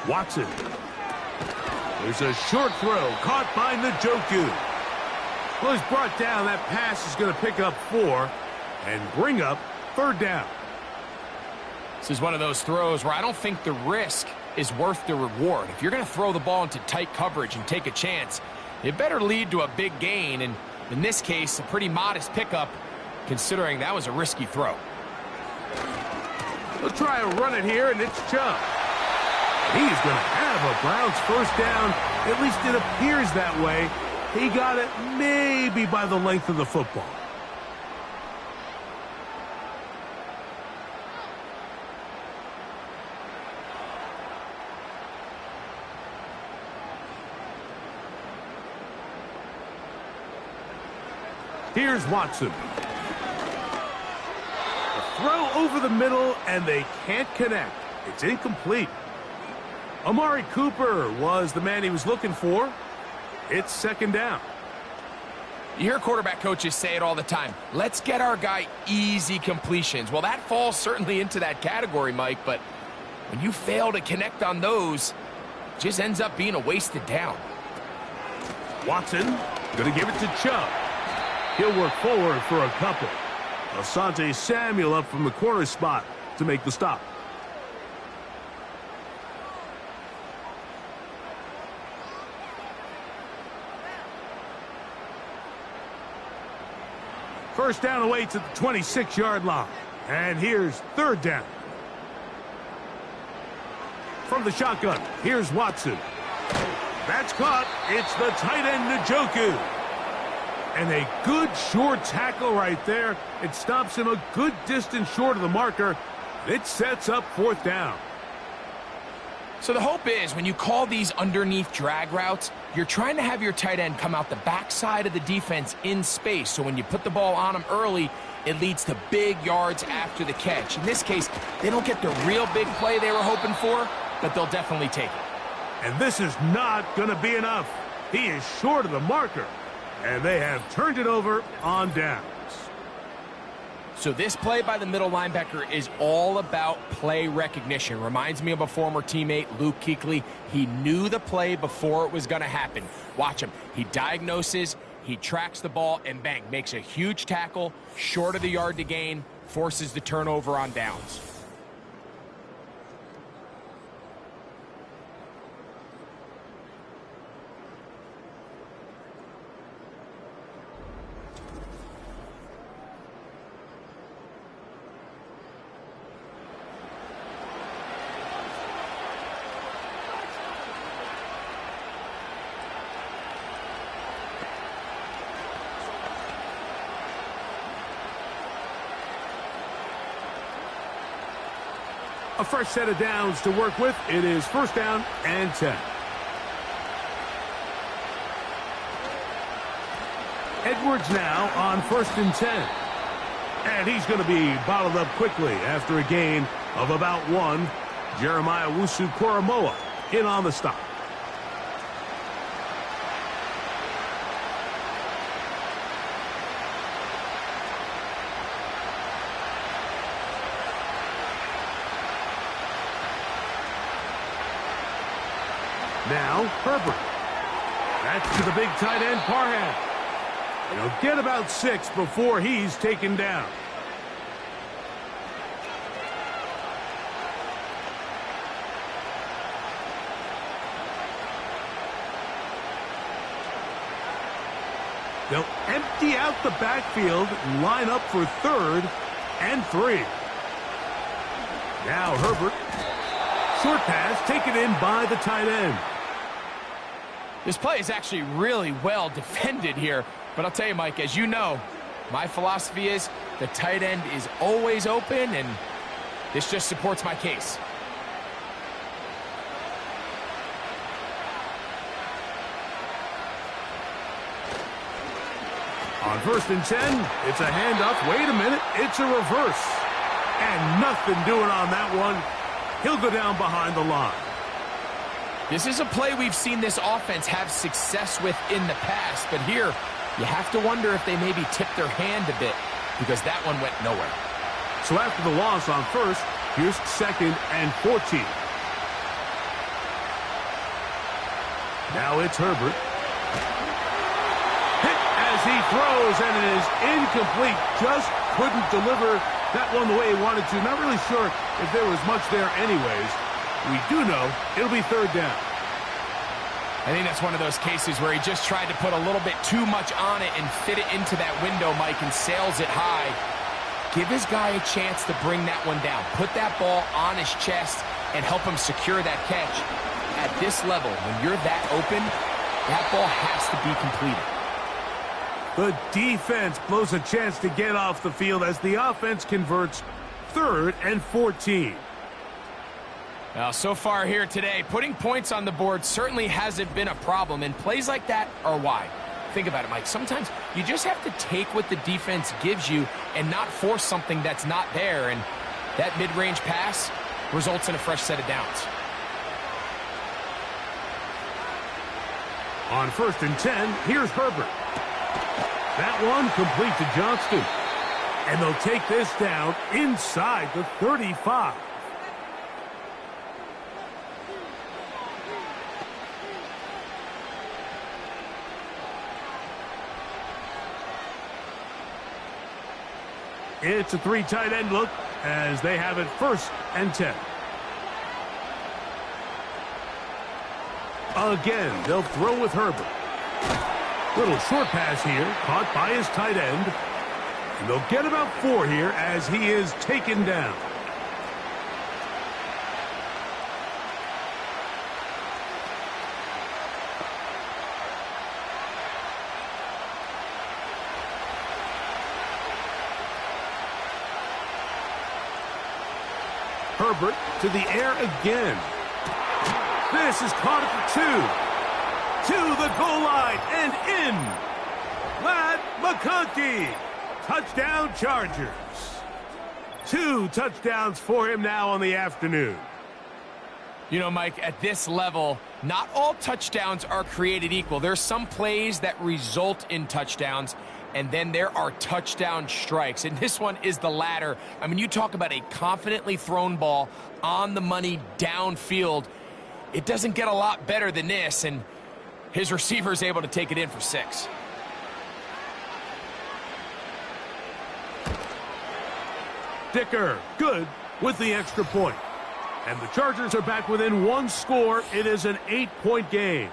Watson. There's a short throw caught by Njoku. Well, he's brought down. That pass is going to pick up 4 and bring up 3rd down. This is one of those throws where I don't think the risk is worth the reward. If you're going to throw the ball into tight coverage and take a chance, It better lead to a big gain, and in this case, a pretty modest pickup, considering that was a risky throw. They'll try to run it here, and it's Chubb. He's going to have a Browns first down. At least it appears that way. He got it maybe by the length of the football. Here's Watson. A throw over the middle, and they can't connect. It's incomplete. Amari Cooper was the man he was looking for. It's second down. You hear quarterback coaches say it all the time. Let's get our guy easy completions. Well, that falls certainly into that category, Mike, but when you fail to connect on those, it just ends up being a wasted down. Watson going to give it to Chubb. He'll work forward for a couple. Asante Samuel up from the corner spot to make the stop. First down away to the 26-yard line. And here's third down. From the shotgun, here's Watson. That's caught. It's the tight end, Njoku. And a good short tackle right there. It stops him a good distance short of the marker. It sets up fourth down. So the hope is when you call these underneath drag routes, you're trying to have your tight end come out the backside of the defense in space. So when you put the ball on him early, it leads to big yards after the catch. In this case, they don't get the real big play they were hoping for, but they'll definitely take it. And this is not going to be enough. He is short of the marker. And they have turned it over on downs. So this play by the middle linebacker is all about play recognition. Reminds me of a former teammate, Luke Kuechly. He knew the play before it was going to happen. Watch him. He diagnoses, he tracks the ball, and bang, makes a huge tackle, short of the yard to gain, forces the turnover on downs. A fresh set of downs to work with. It is first down and 10. Edwards now on first and 10. And he's going to be bottled up quickly after a gain of about one. Jeremiah Owusu-Koramoah in on the stop. Now, Herbert. That's to the big tight end, Parham. He'll get about 6 before he's taken down. They'll empty out the backfield and line up for 3rd and 3. Now, Herbert. Short pass taken in by the tight end. This play is actually really well defended here. But I'll tell you, Mike, as you know, my philosophy is the tight end is always open, and this just supports my case. On first and 10, it's a handoff. Wait a minute, it's a reverse. And nothing doing on that one. He'll go down behind the line. This is a play we've seen this offense have success with in the past, but here you have to wonder if they maybe tipped their hand a bit because that one went nowhere. So after the loss on first, here's 2nd and 14. Now it's Herbert. Hit as he throws, and it is incomplete. Just couldn't deliver that one the way he wanted to. Not really sure if there was much there anyways. We do know it'll be 3rd down. I think that's one of those cases where he just tried to put a little bit too much on it and fit it into that window, Mike, and sails it high. Give his guy a chance to bring that one down. Put that ball on his chest and help him secure that catch. At this level, when you're that open, that ball has to be completed. The defense blows a chance to get off the field as the offense converts 3rd and 14. Now, so far here today, putting points on the board certainly hasn't been a problem, and plays like that are why. Think about it, Mike. Sometimes you just have to take what the defense gives you and not force something that's not there, and that mid-range pass results in a fresh set of downs. On 1st and 10, here's Herbert. That one complete to Johnston. And they'll take this down inside the 35. It's a 3 tight end look as they have it 1st and 10. Again, they'll throw with Herbert. Little short pass here, caught by his tight end. And they'll get about 4 here as he is taken down. Herbert to the air again. This is caught at the 2. To the goal line and in. Ladd McConkey. Touchdown Chargers. 2 touchdowns for him now on the afternoon. You know, Mike, at this level, not all touchdowns are created equal. There's some plays that result in touchdowns, and then there are touchdown strikes. And this one is the latter. I mean, you talk about a confidently thrown ball on the money downfield. It doesn't get a lot better than this, and his receiver is able to take it in for 6. Dicker, good with the extra point. And the Chargers are back within 1 score. It is an 8-point game.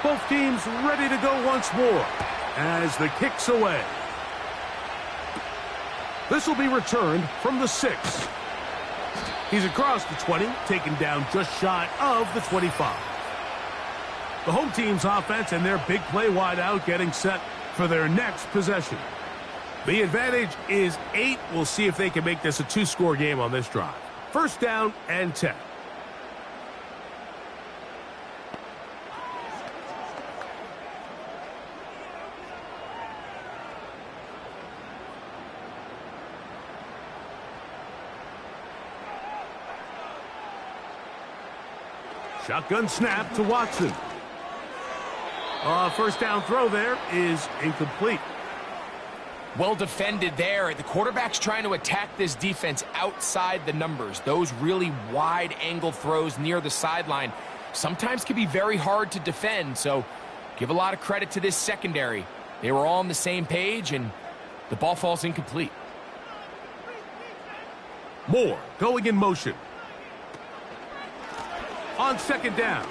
Both teams ready to go once more as the kick's away. This will be returned from the 6. He's across the 20, taken down just shy of the 25. The home team's offense and their big play wideout getting set for their next possession. The advantage is 8. We'll see if they can make this a 2-score game on this drive. 1st down and 10. Shotgun snap to Watson. 1st down throw there is incomplete. Well defended there. The quarterback's trying to attack this defense outside the numbers. Those really wide angle throws near the sideline sometimes can be very hard to defend, so give a lot of credit to this secondary. They were all on the same page, and the ball falls incomplete. Moore going in motion. On 2nd down,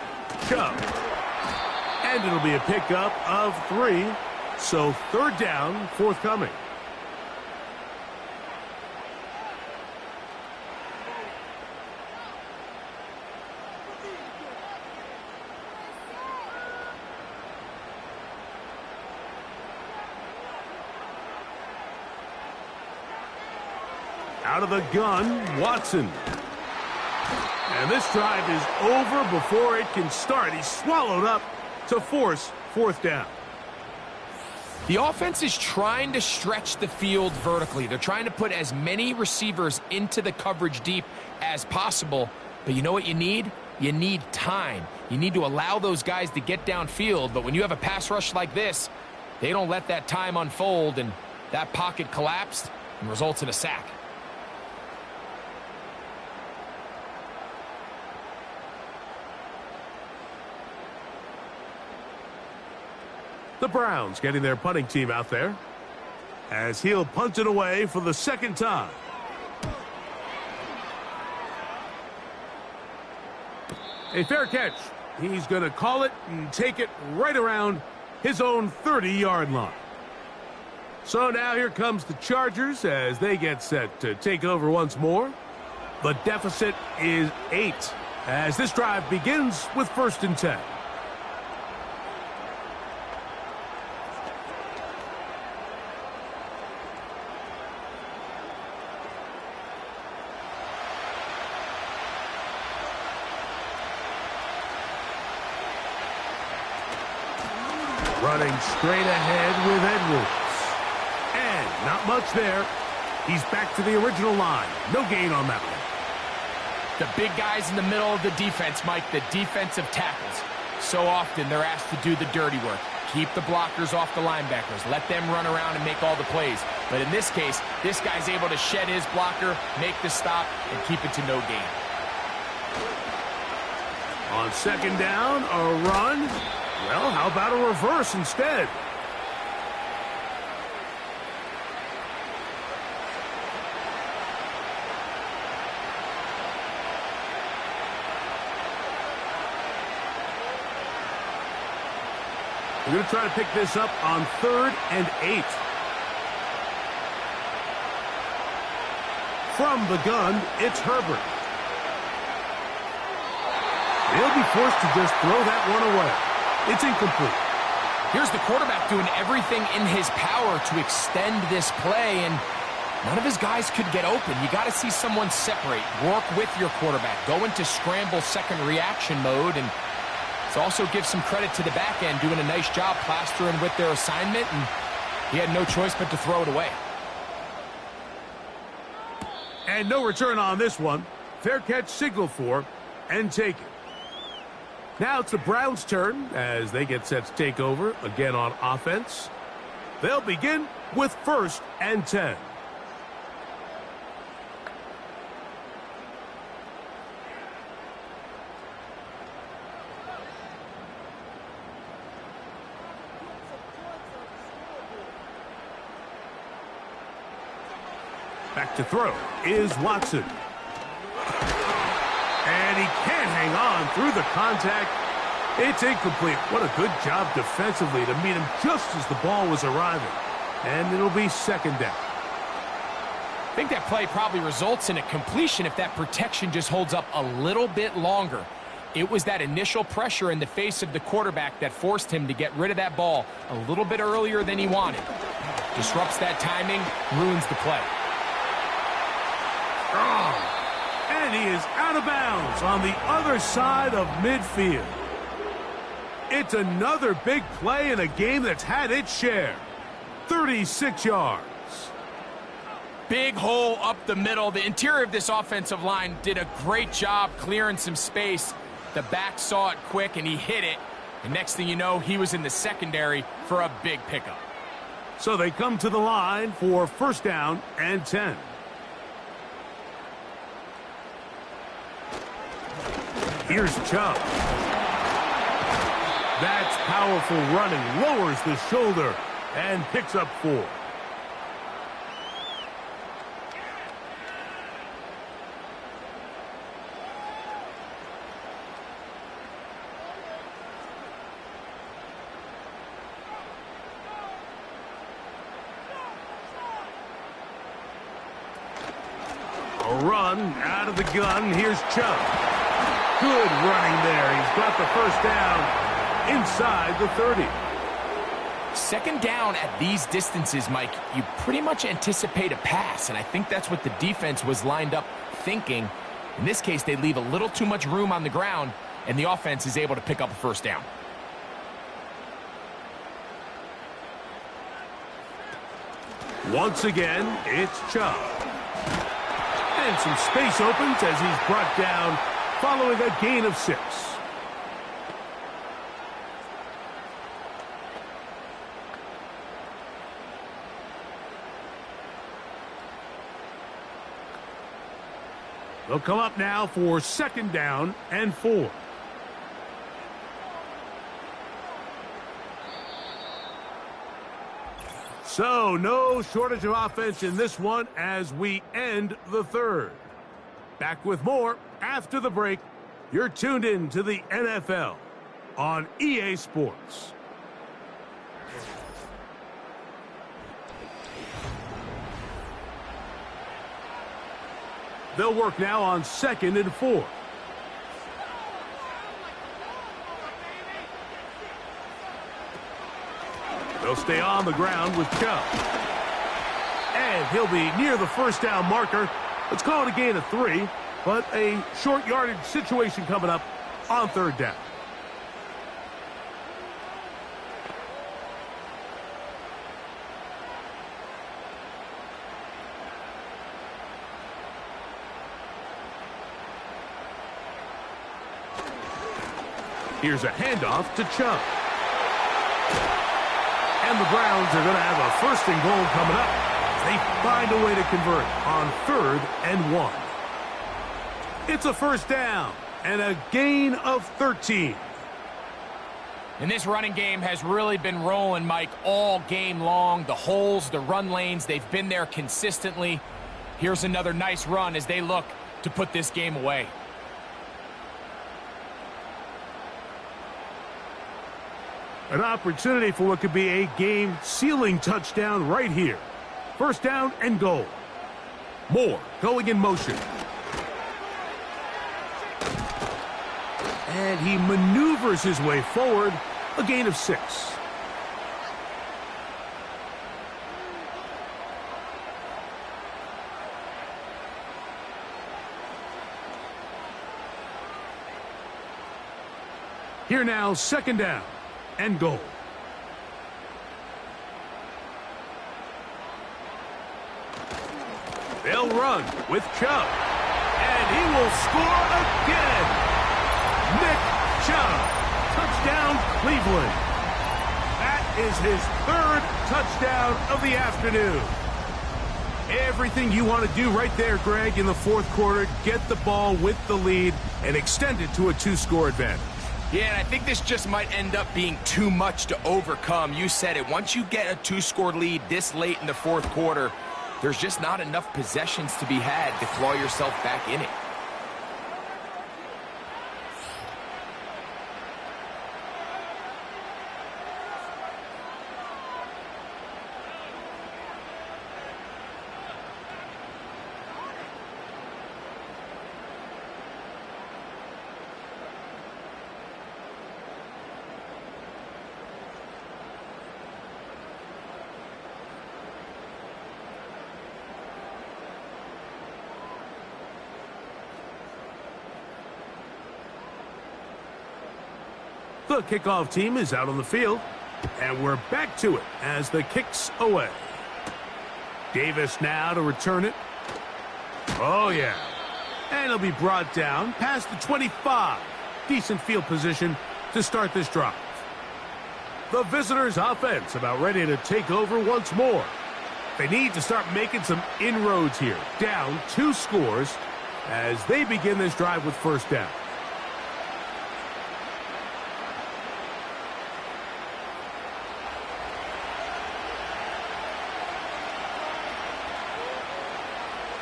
Chubb. And it'll be a pickup of 3. So 3rd down forthcoming. Out of the gun, Watson. And this drive is over before it can start. He's swallowed up to force 4th down. The offense is trying to stretch the field vertically. They're trying to put as many receivers into the coverage deep as possible. But you know what you need? You need time. You need to allow those guys to get downfield. But when you have a pass rush like this, They don't let that time unfold, and that pocket collapsed and results in a sack. The Browns getting their punting team out there as he'll punt it away for the second time. A fair catch. He's going to call it and take it right around his own 30-yard line. So now here comes the Chargers as they get set to take over once more. The deficit is 8 as this drive begins with 1st and 10. Running straight ahead with Edwards. And not much there. He's back to the original line. No gain on that one. The big guys in the middle of the defense, Mike, the defensive tackles. So often they're asked to do the dirty work. Keep the blockers off the linebackers. Let them run around and make all the plays. But in this case, this guy's able to shed his blocker, make the stop, and keep it to no gain. On 2nd down, a run. Well, how about a reverse instead? We're going to try to pick this up on 3rd and 8. From the gun, it's Herbert. They'll be forced to just throw that one away. It's incomplete. Here's the quarterback doing everything in his power to extend this play, and none of his guys could get open. You got to see someone separate, work with your quarterback, go into scramble second reaction mode, and it also gives some credit to the back end doing a nice job plastering with their assignment, and he had no choice but to throw it away. And no return on this one. Fair catch signaled for and taken. Now it's the Browns' turn as they get set to take over again on offense. They'll begin with 1st and 10. Back to throw is Watson. And he can't hang on through the contact. It's incomplete. What a good job defensively to meet him just as the ball was arriving. And it'll be 2nd down. I think that play probably results in a completion if that protection just holds up a little bit longer. It was that initial pressure in the face of the quarterback that forced him to get rid of that ball a little bit earlier than he wanted. Disrupts that timing, ruins the play. And he is out of bounds on the other side of midfield. It's another big play in a game that's had its share. 36 yards. Big hole up the middle. The interior of this offensive line did a great job clearing some space. The back saw it quick, and he hit it. And next thing you know, he was in the secondary for a big pickup. So they come to the line for 1st down and 10. Here's Chubb. That's powerful running. Lowers the shoulder and picks up 4. A run out of the gun. Here's Chubb. Good running there. He's got the 1st down inside the 30. 2nd down at these distances, Mike, you pretty much anticipate a pass, and I think that's what the defense was lined up thinking. In this case, they leave a little too much room on the ground, and the offense is able to pick up a 1st down. Once again, it's Chubb. And some space opens as he's brought down following a gain of 6. They'll come up now for 2nd down and 4. So, no shortage of offense in this one as we end the 3rd. Back with more after the break. You're tuned in to the NFL on EA Sports. They'll work now on 2nd and 4. They'll stay on the ground with Chubb. And he'll be near the 1st down marker. Let's call it a gain of 3, but a short yardage situation coming up on 3rd down. Here's a handoff to Chubb. And the Browns are going to have a 1st and goal coming up as they find a way to convert on 3rd and 1. It's a 1st down and a gain of 13. And this running game has really been rolling, Mike, all game long. The holes, the run lanes, they've been there consistently. Here's another nice run as they look to put this game away. An opportunity for what could be a game-sealing touchdown right here. 1st down and goal. Moore going in motion. And he maneuvers his way forward. A gain of 6. Here now, 2nd down and goal. They'll run with Chubb. And he will score again. Nick Chubb. Touchdown, Cleveland. That is his 3rd touchdown of the afternoon. Everything you want to do right there, Greg, in the 4th quarter. Get the ball with the lead and extend it to a 2-score advantage. Yeah, and I think this just might end up being too much to overcome. You said it. Once you get a 2-score lead this late in the 4th quarter, there's just not enough possessions to be had to claw yourself back in it. The kickoff team is out on the field, and we're back to it as the kick's away. Davis now to return it. Oh, yeah. And it'll be brought down past the 25. Decent field position to start this drive. The visitors' offense about ready to take over once more. They need to start making some inroads here. Down 2 scores as they begin this drive with 1st down.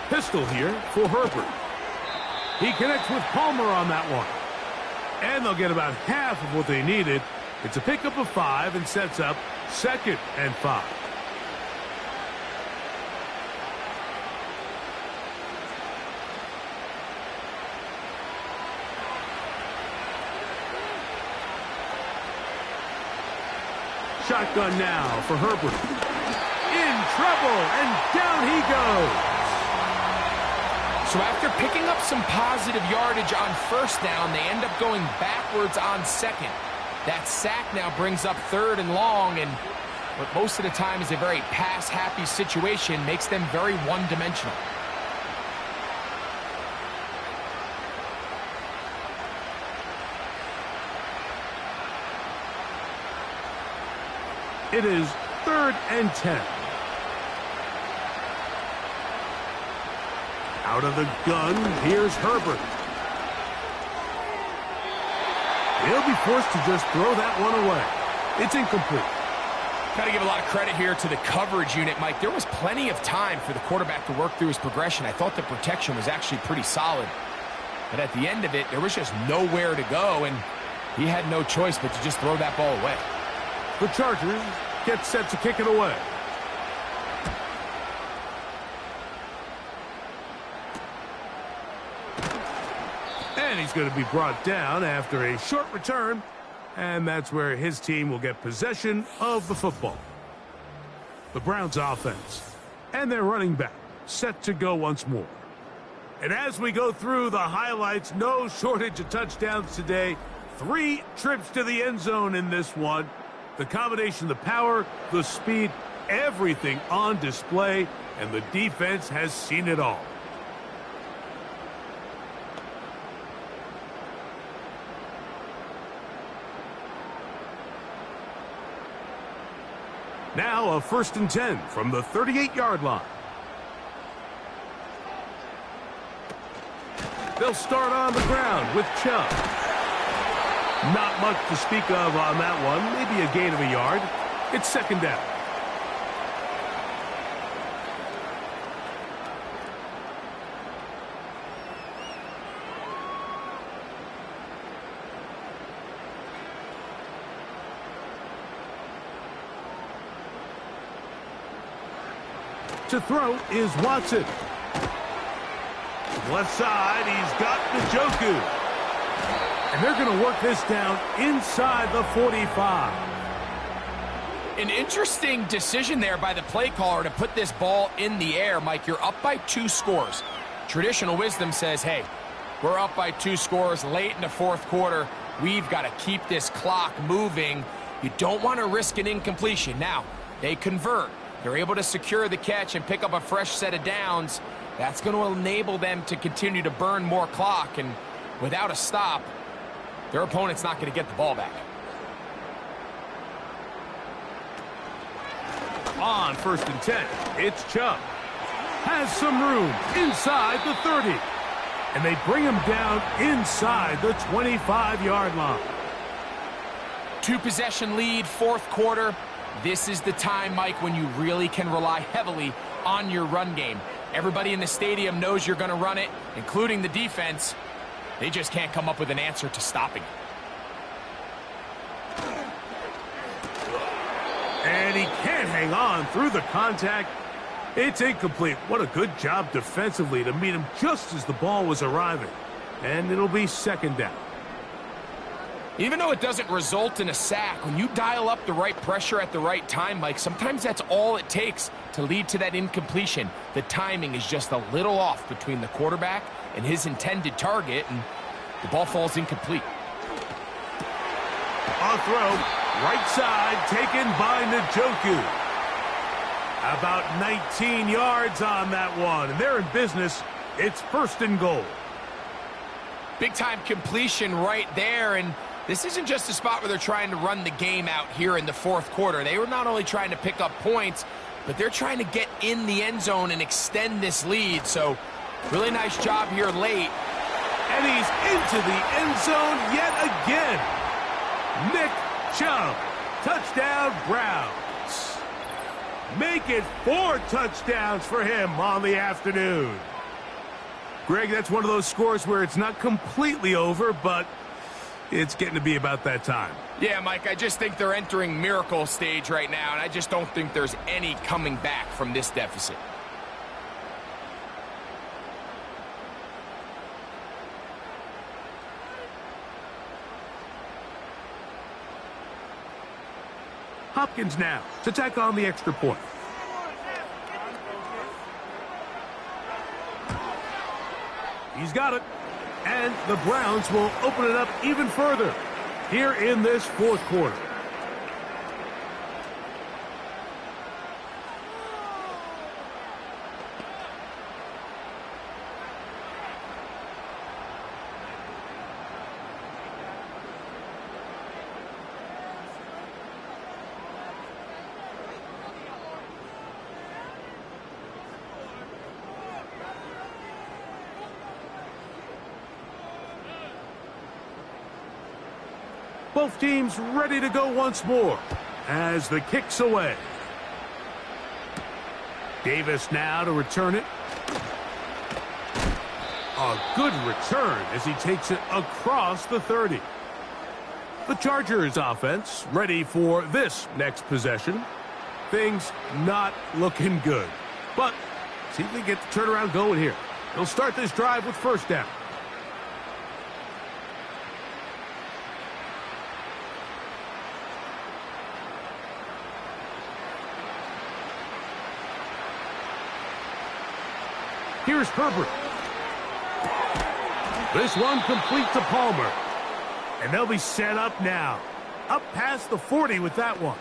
Pistol here for Herbert. He connects with Palmer on that one. And they'll get about half of what they needed. It's a pickup of 5 and sets up 2nd and 5. Shotgun now for Herbert. In trouble, and down he goes. So after picking up some positive yardage on 1st down, they end up going backwards on 2nd. That sack now brings up 3rd and long, and what most of the time is a very pass-happy situation makes them very one-dimensional. It is 3rd and 10. Out of the gun, here's Herbert. He'll be forced to just throw that one away. It's incomplete. Got to give a lot of credit here to the coverage unit, Mike. There was plenty of time for the quarterback to work through his progression. I thought the protection was actually pretty solid. But at the end of it, there was just nowhere to go, and he had no choice but to just throw that ball away. The Chargers get set to kick it away. And he's going to be brought down after a short return. And that's where his team will get possession of the football. The Browns offense and their running back set to go once more. And as we go through the highlights, no shortage of touchdowns today. 3 trips to the end zone in this one. The combination, the power, the speed, everything on display, and the defense has seen it all. Now a 1st and 10 from the 38-yard line. They'll start on the ground with Chubb. Not much to speak of on that one. Maybe a gain of a yard. It's 2nd down. To throw is Watson. Left side, he's got Njoku. And they're going to work this down inside the 45. An interesting decision there by the play caller to put this ball in the air. Mike, you're up by 2 scores. Traditional wisdom says, hey, we're up by 2 scores late in the 4th quarter. We've got to keep this clock moving. You don't want to risk an incompletion. Now, they convert. They're able to secure the catch and pick up a fresh set of downs. That's going to enable them to continue to burn more clock. And without a stop, their opponent's not going to get the ball back. On 1st and 10, it's Chubb. Has some room inside the 30. And they bring him down inside the 25-yard line. 2-possession lead, 4th quarter. This is the time, Mike, when you really can rely heavily on your run game. Everybody in the stadium knows you're going to run it, including the defense. They just can't come up with an answer to stopping it. And he can't hang on through the contact. It's incomplete. What a good job defensively to meet him just as the ball was arriving. And it'll be 2nd down. Even though it doesn't result in a sack, when you dial up the right pressure at the right time, Mike, sometimes that's all it takes to lead to that incompletion. The timing is just a little off between the quarterback and his intended target, and the ball falls incomplete. On throw, right side, taken by Njoku. About 19 yards on that one, and they're in business. It's 1st and goal. Big-time completion right there, and this isn't just a spot where they're trying to run the game out here in the 4th quarter. They were not only trying to pick up points, but they're trying to get in the end zone and extend this lead. So, really nice job here late. And he's into the end zone yet again. Nick Chubb, touchdown Browns. Make it 4 touchdowns for him on the afternoon. Greg, that's one of those scores where it's not completely over, but it's getting to be about that time. Yeah, Mike, I just think they're entering miracle stage right now, and I just don't think there's any coming back from this deficit. Hopkins now to tack on the extra point. He's got it. And the Browns will open it up even further here in this 4th quarter. Both teams ready to go once more as the kick's away. Davis now to return it. A good return as he takes it across the 30. The Chargers offense ready for this next possession. Things not looking good. But see if they get the turnaround going here. They'll start this drive with first down. Here's Herbert. This one complete to Palmer. And they'll be set up now. Up past the 40 with that one.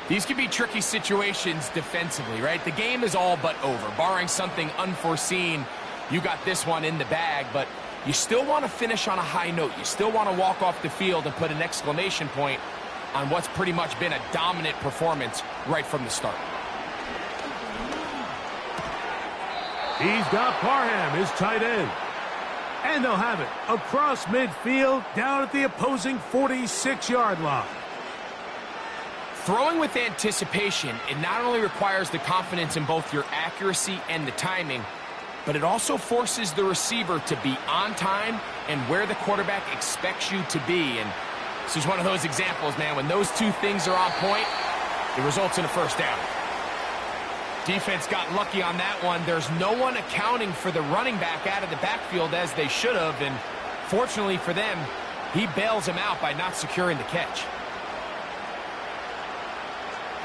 These can be tricky situations defensively, right? The game is all but over. Barring something unforeseen, you got this one in the bag, but you still want to finish on a high note. You still want to walk off the field and put an exclamation point on what's pretty much been a dominant performance right from the start. He's got Parham, his tight end. And they'll have it across midfield down at the opposing 46-yard line. Throwing with anticipation, it not only requires the confidence in both your accuracy and the timing, but it also forces the receiver to be on time and where the quarterback expects you to be. And this is one of those examples, man. When those two things are on point, it results in a first down. Defense got lucky on that one. There's no one accounting for the running back out of the backfield as they should have, and fortunately for them, he bails him out by not securing the catch.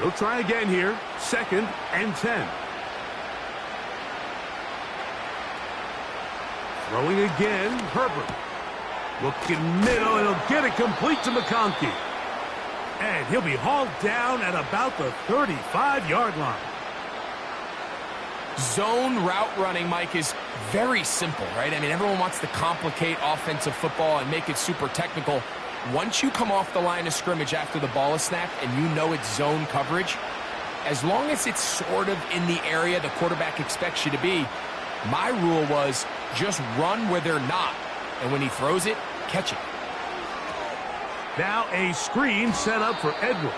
They'll try again here. 2nd and 10. Throwing again, Herbert. Looking middle, and he'll get it complete to McConkey. And he'll be hauled down at about the 35-yard line. Zone route running, Mike, is very simple, right? I mean, everyone wants to complicate offensive football and make it super technical. Once you come off the line of scrimmage after the ball is snapped and you know it's zone coverage, as long as it's sort of in the area the quarterback expects you to be, my rule was just run where they're not. And when he throws it, catch it. Now a screen set up for Edwards.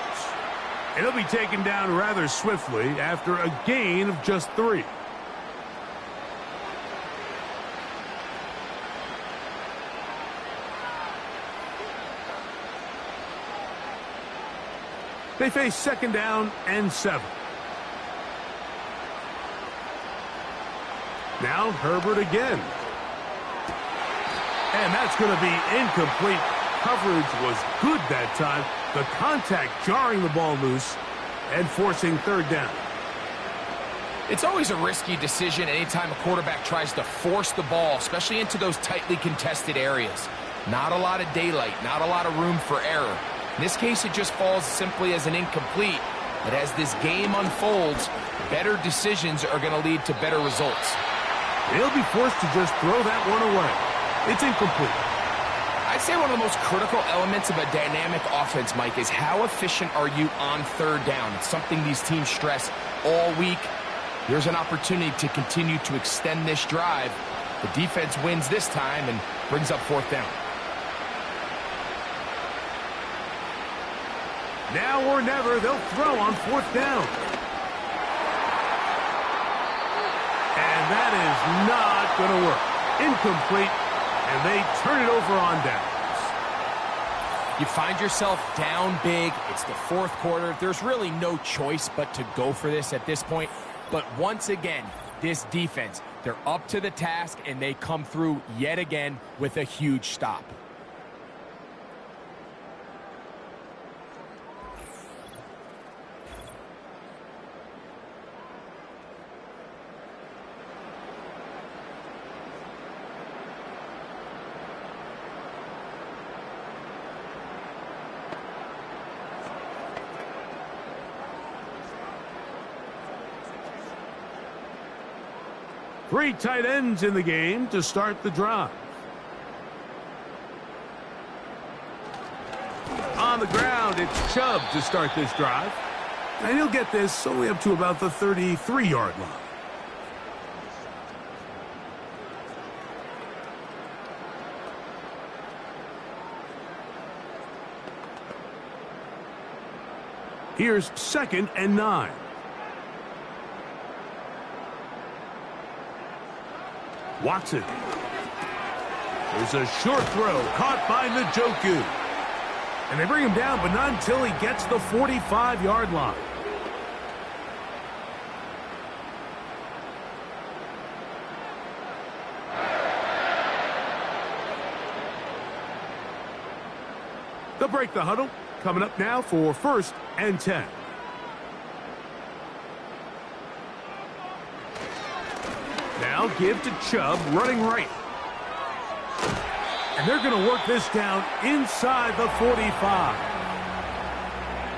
And he'll be taken down rather swiftly after a gain of just 3. They face 2nd down and 7. Now Herbert again. And that's going to be incomplete. Coverage was good that time. The contact jarring the ball loose and forcing 3rd down. It's always a risky decision anytime a quarterback tries to force the ball, especially into those tightly contested areas. Not a lot of daylight, not a lot of room for error. In this case, it just falls simply as an incomplete. But as this game unfolds, better decisions are going to lead to better results. They'll be forced to just throw that one away. It's incomplete. I'd say one of the most critical elements of a dynamic offense, Mike, is how efficient are you on 3rd down. It's something these teams stress all week. Here's an opportunity to continue to extend this drive. The defense wins this time and brings up 4th down. Now or never, they'll throw on 4th down. And that is not going to work. Incomplete. And they turn it over on downs. You find yourself down big. It's the 4th quarter. There's really no choice but to go for this at this point. But once again, this defense, they're up to the task, and they come through yet again with a huge stop. Three tight ends in the game to start the drive. On the ground, it's Chubb to start this drive. And he'll get this only up to about the 33-yard line. Here's 2nd and 9. Watson. There's a short throw caught by Njoku. And they bring him down, but not until he gets the 45-yard line. They'll break the huddle. Coming up now for 1st and 10. Now give to Chubb, running right. And they're going to work this down inside the 45.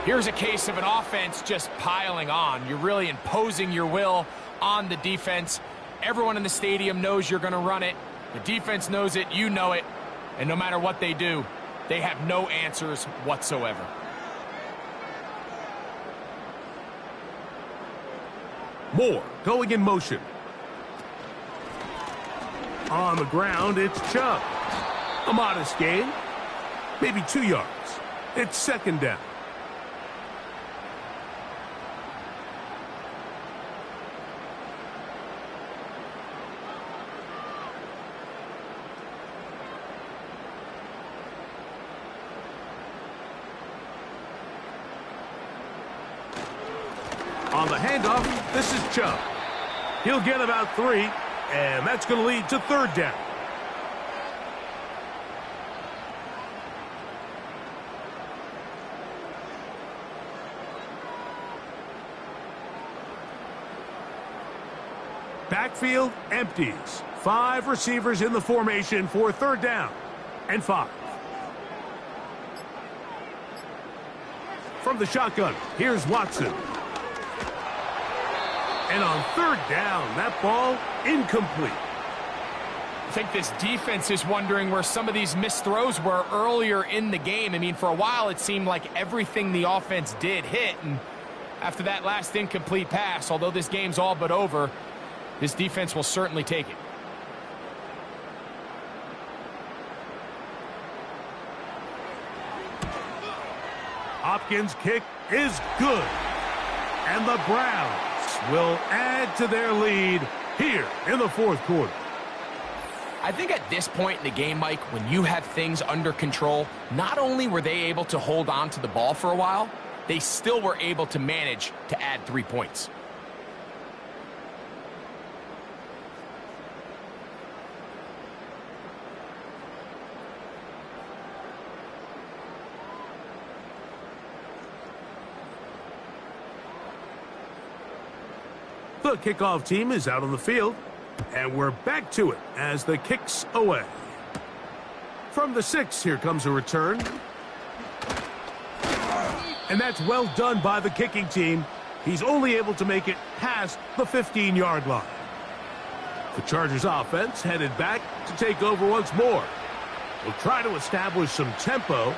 Here's a case of an offense just piling on. You're really imposing your will on the defense. Everyone in the stadium knows you're going to run it. The defense knows it, you know it. And no matter what they do, they have no answers whatsoever. Moore going in motion. On the ground, it's Chubb. A modest gain. Maybe 2 yards. It's 2nd down. On the handoff, this is Chubb. He'll get about 3, and that's going to lead to 3rd down. Backfield empties. 5 receivers in the formation for 3rd down and 5. From the shotgun, here's Watson. And on 3rd down, that ball incomplete. I think this defense is wondering where some of these missed throws were earlier in the game. I mean, for a while, it seemed like everything the offense did hit. And after that last incomplete pass, although this game's all but over, this defense will certainly take it. Hopkins' kick is good. And the Browns will add to their lead here in the 4th quarter. I think at this point in the game, Mike, when you have things under control, not only were they able to hold on to the ball for a while, they still were able to manage to add 3 points. The kickoff team is out on the field, and we're back to it as the kick's away. From the 6, here comes a return. And that's well done by the kicking team. He's only able to make it past the 15-yard line. The Chargers offense headed back to take over once more. They'll try to establish some tempo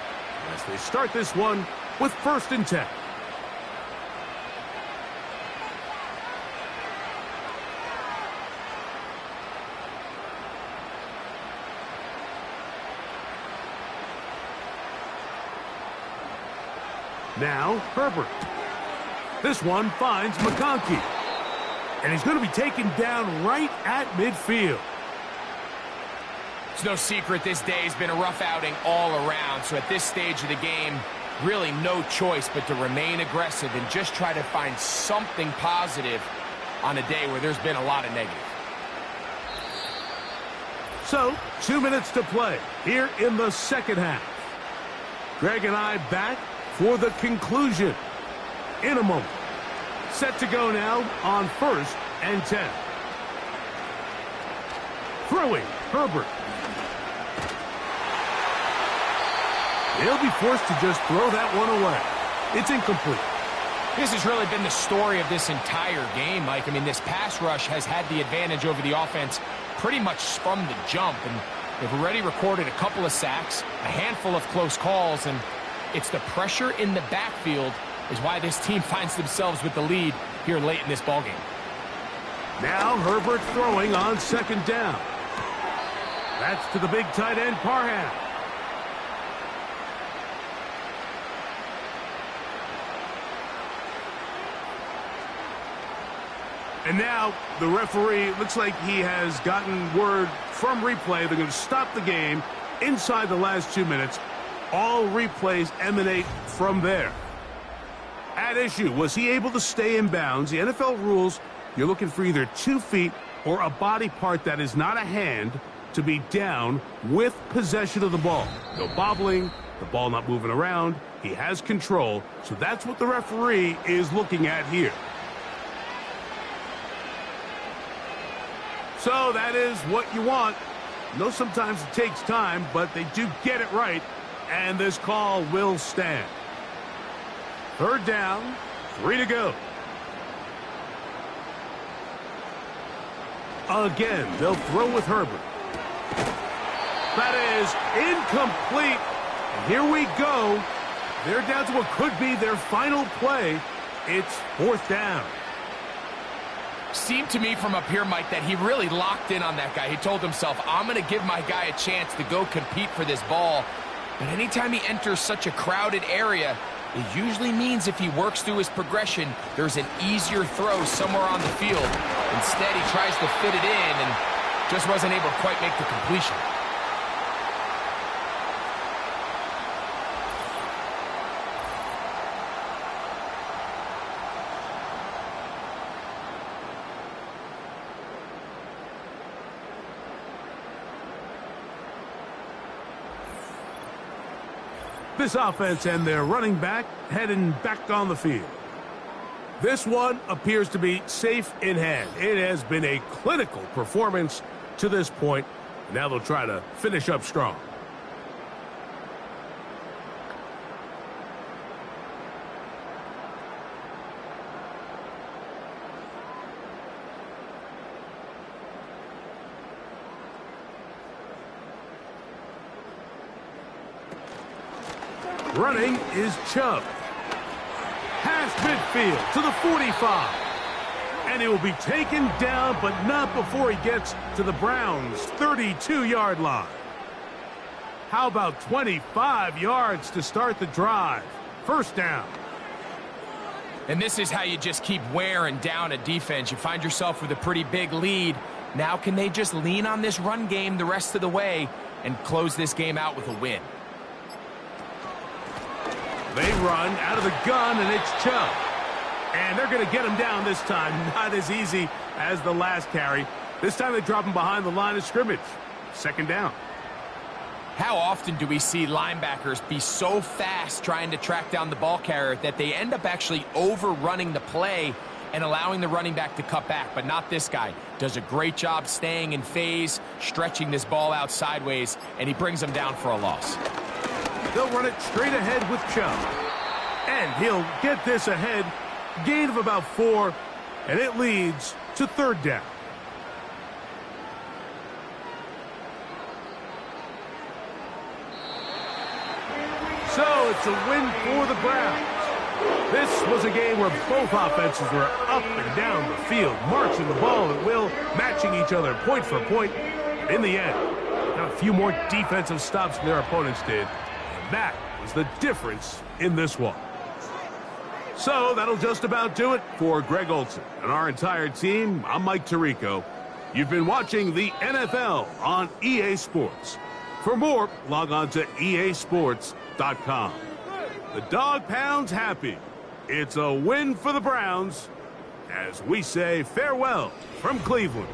as they start this one with 1st and 10. Now, Herbert. This one finds McConkey. And he's going to be taken down right at midfield. It's no secret this day has been a rough outing all around. So at this stage of the game, really no choice but to remain aggressive and just try to find something positive on a day where there's been a lot of negative. So, 2 minutes to play here in the 2nd half. Greg and I back for the conclusion in a moment. Set to go now on 1st and 10. Throwing, Herbert. He'll be forced to just throw that one away. It's incomplete. This has really been the story of this entire game, Mike. I mean, this pass rush has had the advantage over the offense pretty much from the jump. And they've already recorded a couple of sacks, a handful of close calls, and it's the pressure in the backfield is why this team finds themselves with the lead here late in this ballgame. Now Herbert throwing on 2nd down. That's to the big tight end, Parham. And now the referee looks like he has gotten word from replay. They're going to stop the game inside the last 2 minutes. All replays emanate from there. At issue, was he able to stay in bounds? The NFL rules, you're looking for either 2 feet or a body part that is not a hand to be down with possession of the ball. No bobbling, the ball not moving around. He has control, so that's what the referee is looking at here. So that is what you want. I know sometimes it takes time, but they do get it right, and this call will stand. 3rd down, 3 to go. Again, they'll throw with Herbert. That is incomplete. And here we go. They're down to what could be their final play. It's 4th down. Seemed to me from up here, Mike, that he really locked in on that guy. He told himself, I'm going to give my guy a chance to go compete for this ball. But anytime he enters such a crowded area, it usually means if he works through his progression, there's an easier throw somewhere on the field. Instead, he tries to fit it in and just wasn't able to quite make the completion. This offense and their running back heading back on the field. This one appears to be safe in hand. It has been a clinical performance to this point. Now they'll try to finish up strong. Running is Chubb. Past midfield to the 45. And he will be taken down, but not before he gets to the Browns' 32-yard line. How about 25 yards to start the drive? 1st down. And this is how you just keep wearing down a defense. You find yourself with a pretty big lead. Now can they just lean on this run game the rest of the way and close this game out with a win? They run out of the gun, and it's Chubb. And they're going to get him down this time. Not as easy as the last carry. This time they drop him behind the line of scrimmage. 2nd down. How often do we see linebackers be so fast trying to track down the ball carrier that they end up actually overrunning the play and allowing the running back to cut back? But not this guy. Does a great job staying in phase, stretching this ball out sideways, and he brings them down for a loss. They'll run it straight ahead with Chubb. And he'll get this ahead. Gain of about 4, and it leads to 3rd down. So it's a win for the Browns. This was a game where both offenses were up and down the field, marching the ball at will, matching each other point for point. In the end, got a few more defensive stops than their opponents did. That was the difference in this one. So that'll just about do it for Greg Olson and our entire team. I'm Mike Tirico. You've been watching the NFL on EA Sports. For more, log on to easports.com. The dog pound's happy. It's a win for the Browns as we say farewell from Cleveland.